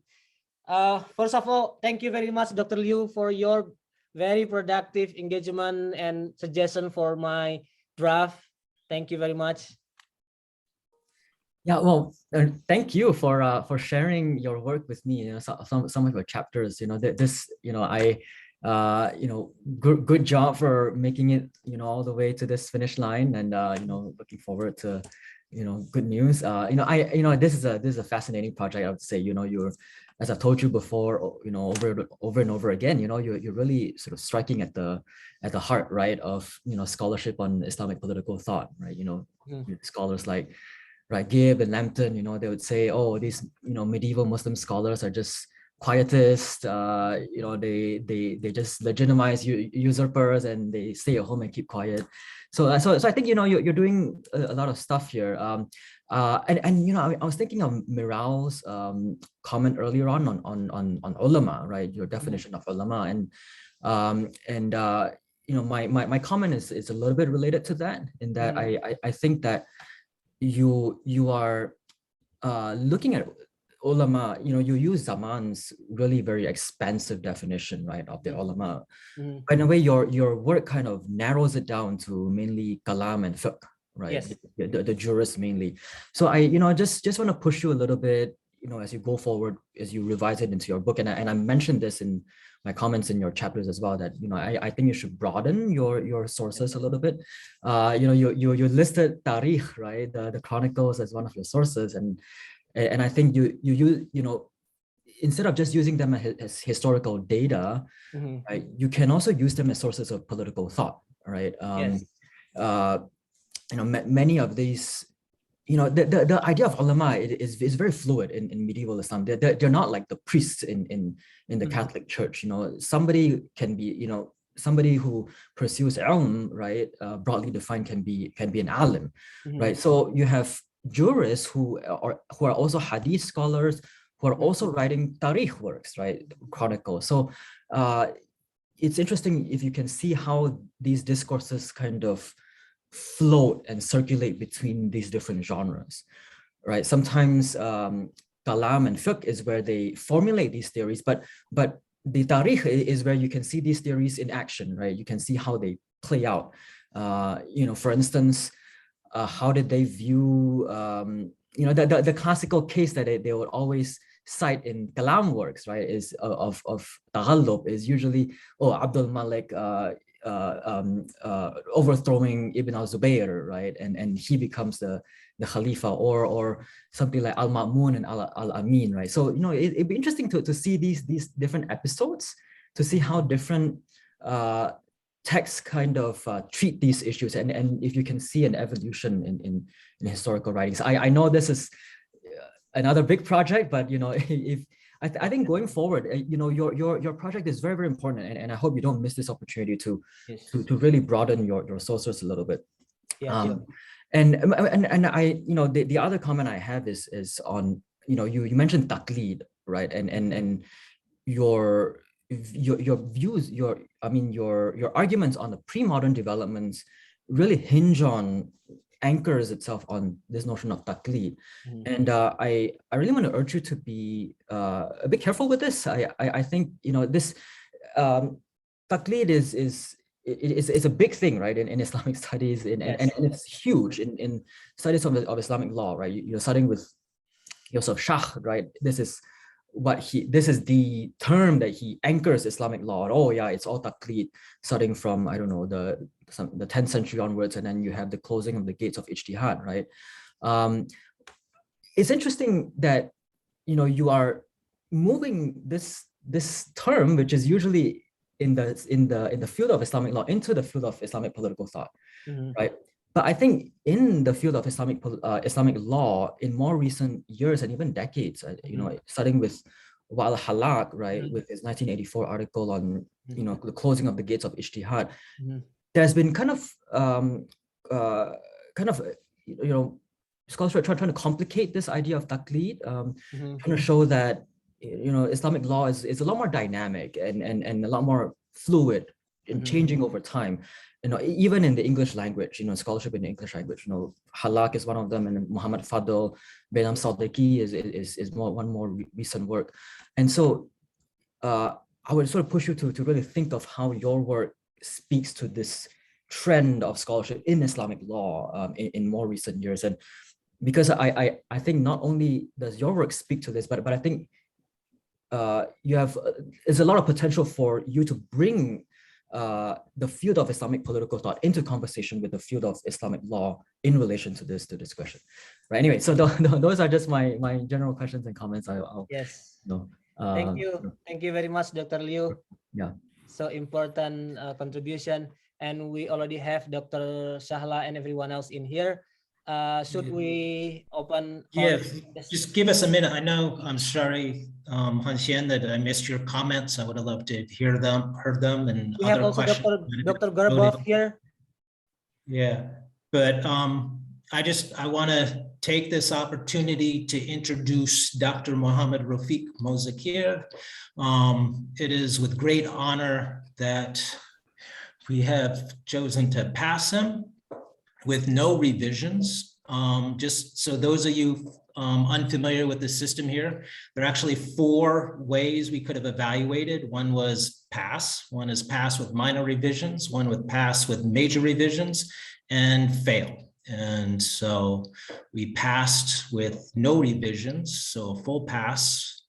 First of all, thank you very much, Dr. Liu, for your very productive engagement and suggestion for my draft. Thank you very much. Yeah, well, thank you for sharing your work with me. Some of your chapters. This. Good job for making it. All the way to this finish line, and looking forward to, good news. This is a fascinating project. I would say. You're, as I've told you before, over and over again. You're really sort of striking at the heart, right, of scholarship on Islamic political thought, right. Scholars like, right, Gibb and Lambton, they would say, oh, these, medieval Muslim scholars are just quietists, they just legitimize usurpers, and they stay at home and keep quiet. So I think, you're doing a lot of stuff here. And I was thinking of Miral's comment earlier on ulama, right? Your definition of ulama, and my comment is a little bit related to that, in that I think that you are looking at ulama, you use Zaman's really very expansive definition, right, of the ulama. But in a way, your work kind of narrows it down to mainly kalam and fiqh, right? Yes. The jurists mainly. So I, just want to push you a little bit, as you go forward, as you revise it into your book. And I mentioned this in my comments in your chapters as well, that, I think you should broaden your sources a little bit. You listed Tarikh, right? The chronicles, as one of your sources. And I think you instead of just using them as historical data, right, you can also use them as sources of political thought, right? Yes. Many of these, the idea of ulama is very fluid in medieval Islam. They're not like the priests in the Catholic Church. Somebody can be, somebody who pursues ilm, right, broadly defined, can be an alim, right? So you have jurists who are also hadith scholars, who are also writing tarikh works, right, chronicles. So it's interesting if you can see how these discourses kind of float and circulate between these different genres, right? Sometimes kalam and fiqh is where they formulate these theories, but the tarikh is where you can see these theories in action, right? You can see how they play out. For instance, how did they view, the classical case that they would always cite in kalam works, right, is of taghallub is usually, oh, Abdul Malik overthrowing Ibn al-Zubayr, right, and he becomes the Khalifa, or something like Al-Ma'mun and Al-Amin, right? So, it'd be interesting to see these different episodes, to see how different texts kind of treat these issues, and if you can see an evolution in historical writings. I know this is another big project, but if I think going forward, your project is very, very important, and I hope you don't miss this opportunity to Yes. to really broaden your sources a little bit. Yeah. And I, the other comment I have is on, you mentioned taqlid, right? And your views, your arguments on the pre-modern developments really hinge on, anchors itself on this notion of taqlid. And I really want to urge you to be a bit careful with this. I think this taqlid is a big thing, right, in Islamic studies, and it's huge in studies of Islamic law, right? You're studying with Yusuf Shah, right? This is the term that he anchors Islamic law. Oh yeah, it's all taqlid, starting from, I don't know, the 10th century onwards, and then you have the closing of the gates of ijtihad, right? It's interesting that you are moving this term, which is usually in the field of Islamic law, into the field of Islamic political thought, right? But I think in the field of Islamic law, in more recent years and even decades, starting with Wa al-Halak, right, with his 1984 article on the closing of the gates of ijtihad, there's been kind of scholars are trying to complicate this idea of taqlid, trying to show that Islamic law is a lot more dynamic and a lot more fluid and changing over time. Even in the English language, scholarship in the English language, Halak is one of them, and Muhammad Fadl, Benam Saldeki is one more recent work. And so I would sort of push you to really think of how your work speaks to this trend of scholarship in Islamic law in more recent years. And because I think not only does your work speak to this, but I think there's a lot of potential for you to bring the field of Islamic political thought into conversation with the field of Islamic law in relation to this question, right? Anyway, so those are just my general questions and comments. Yes. Thank you very much, Dr. Liu. Yeah. So important contribution, and we already have Dr. Shahla and everyone else in here. Should we open? Yes, just give us a minute. I know, I'm sorry, Hanxian, that I missed your comments. I would have loved to heard them, and We other have also questions. Dr. Garbov here. Yeah, but I want to take this opportunity to introduce Dr. Mohammed Rafiq Mozakir. It is with great honor that we have chosen to pass him with no revisions. Just so those of you unfamiliar with the system here, there are actually 4 ways we could have evaluated. One was pass, one is pass with minor revisions, one with pass with major revisions, and fail. And so we passed with no revisions, so a full pass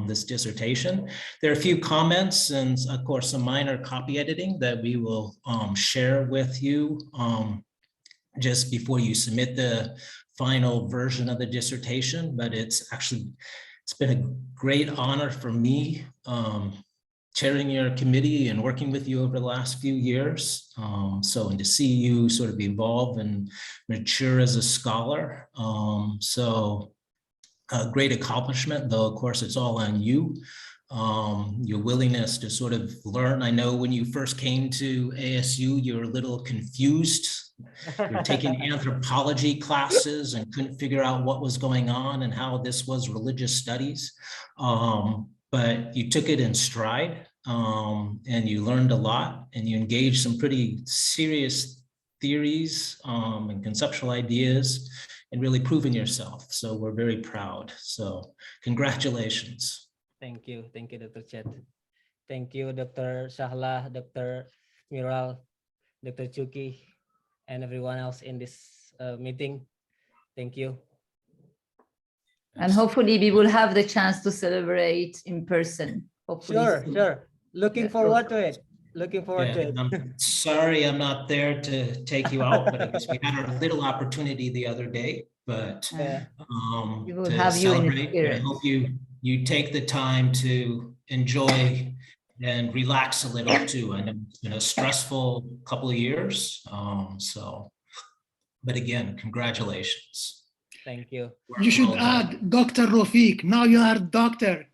this dissertation. There are a few comments and of course some minor copy editing that we will share with you just before you submit the final version of the dissertation, but it's been a great honor for me chairing your committee and working with you over the last few years. And to see you sort of evolve and mature as a scholar. So a great accomplishment, though, of course, it's all on you. Your willingness to sort of learn. I know when you first came to ASU, you were a little confused. You were taking anthropology classes and couldn't figure out what was going on and how this was religious studies. But you took it in stride and you learned a lot and you engaged some pretty serious theories and conceptual ideas and really proven yourself. So we're very proud. So congratulations. Thank you, Dr. Chet. Thank you, Dr. Shahla, Dr. Miral, Dr. Chuki, and everyone else in this meeting. Thank you. And hopefully we will have the chance to celebrate in person. Hopefully Sure, soon. sure. Looking Yeah. forward to it. Looking forward to Yeah, it. I'm sorry I'm not there to take you out, but I guess we had our little opportunity the other day, but Yeah. We will to have you in celebrate. I spirit. hope you take the time to enjoy and relax a little too. I know it's been a stressful couple of years. But again, congratulations. Thank you. You should Well done. add Dr. Rafiq. Now you are doctor.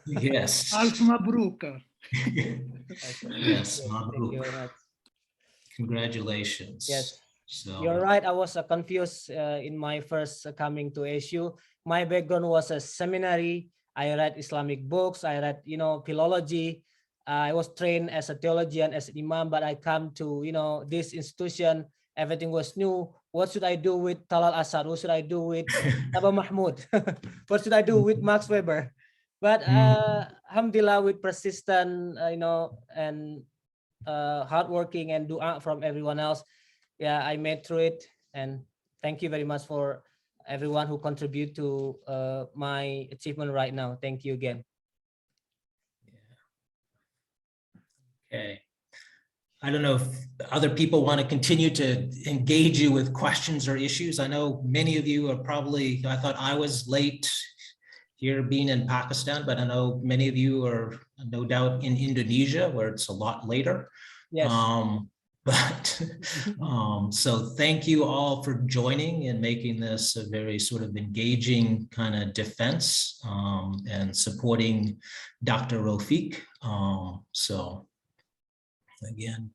Yes. Alf Mabruk. Yes, Thank you Mabruk. very much. Congratulations. Yes. So You're right. I was confused in my first coming to ASU. My background was a seminary. I read Islamic books. I read, philology. I was trained as a theologian, as an imam, but I come to, this institution. Everything was new. What should I do with Talal Asad? What should I do with Abba Mahmoud? What should I do with Max Weber? But alhamdulillah, with persistent, and hardworking and dua from everyone else, yeah, I made through it. And thank you very much for everyone who contribute to my achievement right now. Thank you again. okay. I don't know if other people want to continue to engage you with questions or issues. I know many of you are probably, I thought I was late here being in Pakistan, but I know many of you are no doubt in Indonesia where it's a lot later. Yes. So thank you all for joining and making this a very sort of engaging kind of defense and supporting Dr. Rafiq. So again,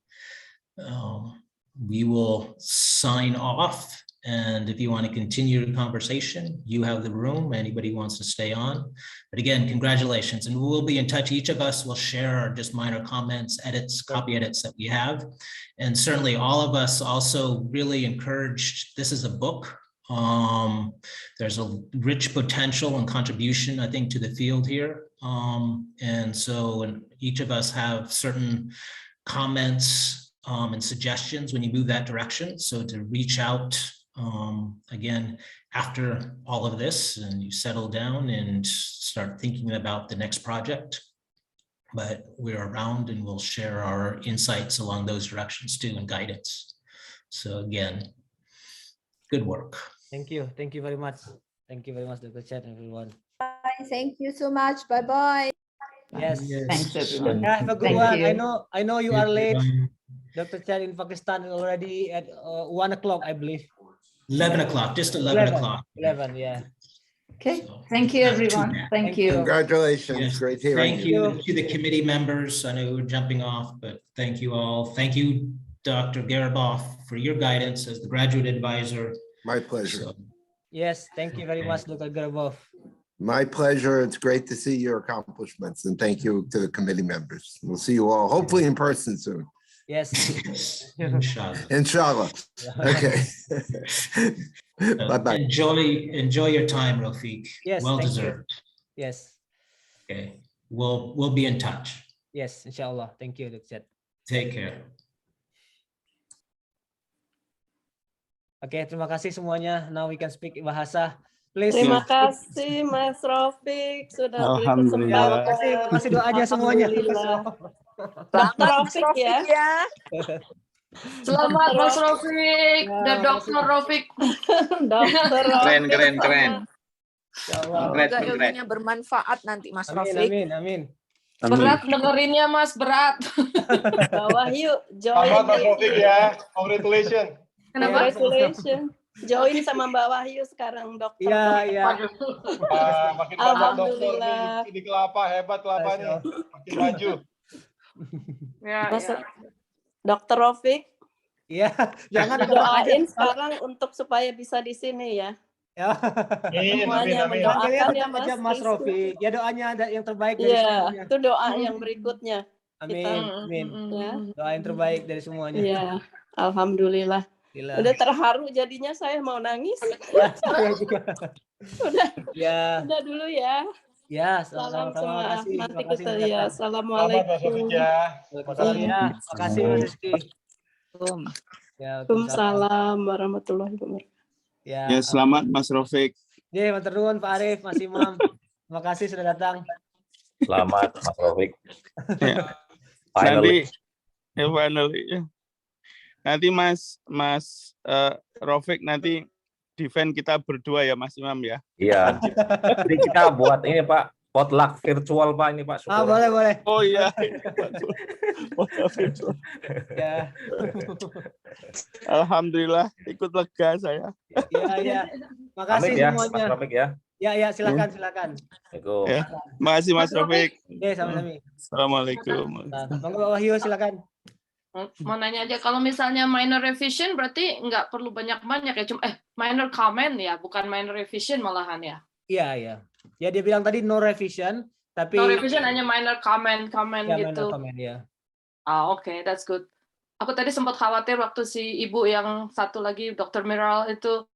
we will sign off. And if you want to continue the conversation, you have the room. Anybody wants to stay on. But again, congratulations. And we'll be in touch. Each of us will share our just minor comments, edits, copy edits that we have. And certainly all of us also really encouraged, this is a book. There's a rich potential and contribution, I think, to the field here. And each of us have certain comments and suggestions when you move that direction. So to reach out again, after all of this and you settle down and start thinking about the next project, but we're around and we'll share our insights along those directions too and guidance. So again, good work. Thank you. Thank you very much. Thank you very much, Dr. Chet, everyone. Bye. Thank you so much. Bye-bye. Yes. Thanks, everyone. Yeah, have a good Thank one. you. I know you are late. Dr. Chet in Pakistan is already at 1 o'clock, I believe. 11 o'clock, just 11 o'clock. 11, yeah. Okay. So, Thank you, not too everyone. bad. Thank you. Congratulations. Yes, Great hearing thank you to the committee members. I know we're jumping off, but thank you all. Thank you, Dr. Garaboff, for your guidance as the graduate advisor. My pleasure. So, Yes, thank you very much, Dr. Garbov. My pleasure. It's great to see your accomplishments, and thank you to the committee members. We'll see you all hopefully in person soon. Yes. yes, inshallah. Inshallah. Okay. Bye-bye. Enjoy your time, Rafiq. Yes, Well thank you. deserved. Yes. Okay. We'll be in touch. Yes, inshallah. Thank you, Dr. Chet. Take care. Oke, terima kasih semuanya. Now we can speak bahasa. Please. Terima kasih Mas Rafiq sudah beri Alhamdulillah. kesempatan. Terima kasih doanya semuanya. Alhamdulillah. Dr. Rafiq ya. Selamat Mas Rafiq, the Dr. Rafiq. Dr. Rafiq. Keren. Semoga ilmunya bermanfaat nanti Mas Rafiq. Amin. Berat dengerinnya Mas, berat. Bawah yuk, join. Selamat Mas Rafiq ya. Congratulations. Kenapa? Congratulations. Join sama Mbak Wahyu sekarang, dokter. Iya. Makin banyak dokter di kelapa, hebat kelapanya. Makin maju. Ya. Dokter Rafiq. Iya, jangan doain sekarang untuk supaya bisa di sini ya. Semuanya mendoakan ya Mas Rafiq. Ya doanya ada yang terbaik dari semuanya. semuanya. Itu doa yang berikutnya. Amin. Ya. Doa yang terbaik dari semuanya. Iya, alhamdulillah. Gila. Udah terharu jadinya saya mau nangis. Udah dulu ya. Ya, salam sama-sama. semua. Nanti kita ya. Assalamualaikum. Selamat Mas Rafiq ya. Terima kasih Mas Rizky. Ya, Waalaikumsalam warahmatullahi wabarakatuh. Ya, selamat Mas Rafiq. Ya, matur nuwun Pak Arif, Mas Imam. Terima kasih sudah datang. Selamat Mas Rafiq. Ya. Finally. Finally. Ya. Nanti Mas Rafiq nanti defend kita berdua ya Mas Imam ya. Iya. Jadi kita buat ini Pak, potluck virtual Pak ini Pak. Boleh boleh. Oh iya. Ya. Alhamdulillah ikut lega saya. Iya. Makasih ya, semuanya. Mas Rafiq ya. Ya, silakan. Ya. Makasih Mas Rafiq. Ya, sama-sama. Assalamualaikum. Monggo Pak Wahyu silakan. Mau nanya aja, kalau misalnya minor revision berarti nggak perlu banyak-banyak ya, cuma minor comment ya, bukan minor revision malahan ya. Iya. Ya dia bilang tadi no revision, tapi No revision hanya minor comment ya, gitu. Minor comment, ya. Oke, that's good. Aku tadi sempat khawatir waktu si ibu yang satu lagi Dr. Miral itu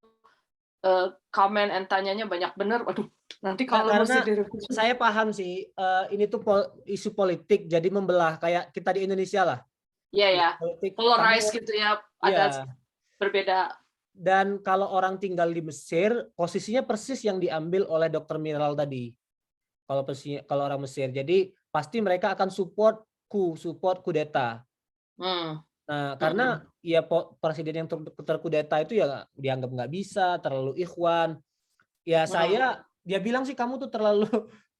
comment and tanyanya banyak bener. Waduh, nanti kalau Karena mesti direvisi. saya paham sih, ini tuh isu politik jadi membelah kayak kita di Indonesia lah. Iya. Politik, Polarize gitu ya, ada berbeda. Dan kalau orang tinggal di Mesir, posisinya persis yang diambil oleh Dr. Miral tadi. Kalau orang Mesir, jadi pasti mereka akan support kudeta. Nah, karena ya presiden yang terkudeta itu ya dianggap nggak bisa, terlalu ikhwan. Ya dia bilang sih kamu tuh terlalu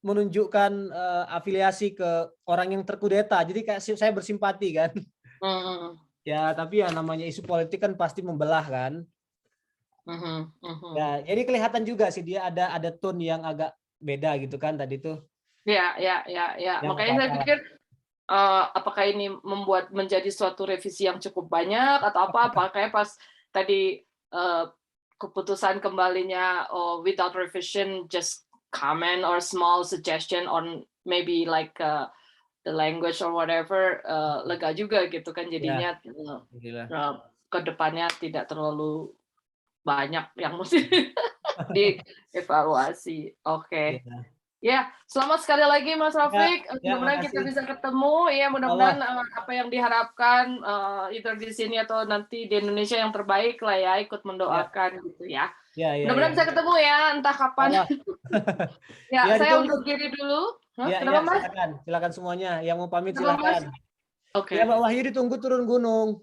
menunjukkan afiliasi ke orang yang terkudeta. Jadi kayak saya bersimpati kan. Ya, tapi ya namanya isu politik kan pasti membelah kan. Ya, jadi kelihatan juga sih dia ada tone yang agak beda gitu kan tadi tuh. Ya. Makanya saya pikir apakah ini membuat menjadi suatu revisi yang cukup banyak atau apa? Kayak pas tadi keputusan kembalinya without revision, just comment or small suggestion on maybe like the language or whatever, lega juga gitu kan jadinya. Ke depannya tidak terlalu banyak yang mesti dievaluasi. Oke. Ya, selamat sekali lagi Mas Rafiq. Mudah-mudahan kita bisa ketemu. Ya, mudah-mudahan apa yang diharapkan either di sini atau nanti di Indonesia yang terbaik lah ya, ikut mendoakan gitu ya. Mudah-mudahan bisa ketemu ya, entah kapan. Ya, saya undur diri dulu. Kenapa Mas? Silakan semuanya. Yang mau pamit silakan. Oke. Ya, Pak Wahyu ditunggu turun gunung.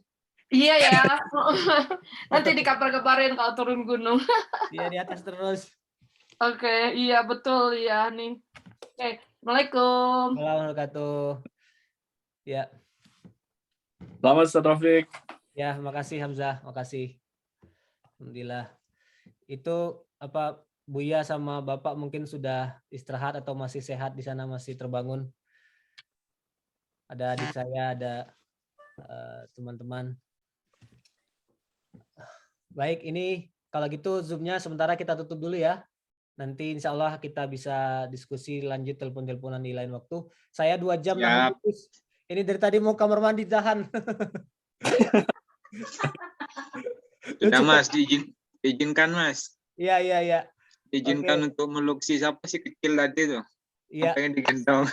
Iya ya. Nanti dikabar-kabarin kalau turun gunung. Iya, di atas terus. Oke, iya betul ya nih. Oke, Assalamualaikum. Wabarakatuh. Ya. Selamat Ustaz Rafiq. Ya, makasih Hamzah, makasih. Alhamdulillah. Itu apa Buya sama Bapak mungkin sudah istirahat atau masih sehat di sana, masih terbangun. Ada adik saya, ada teman-teman. Baik, ini kalau gitu Zoom-nya sementara kita tutup dulu ya. Nanti insya Allah kita bisa diskusi lanjut telepon-teleponan di lain waktu. Saya 2 jam nahan putus. Ini dari tadi mau kamar mandi tahan. Sudah Mas, diizinkan Mas. Iya. Izinkan untuk meluk siapa sih kecil tadi tuh. Iya. Pengen digendong.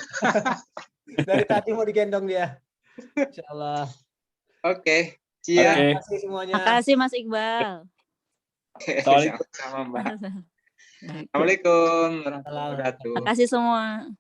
Dari tadi mau digendong dia. Insya Allah. Oke. Siap. Terima kasih semuanya. Makasih Mas Iqbal. Sama Mbak. Assalamualaikum warahmatullahi wabarakatuh. Makasih semua.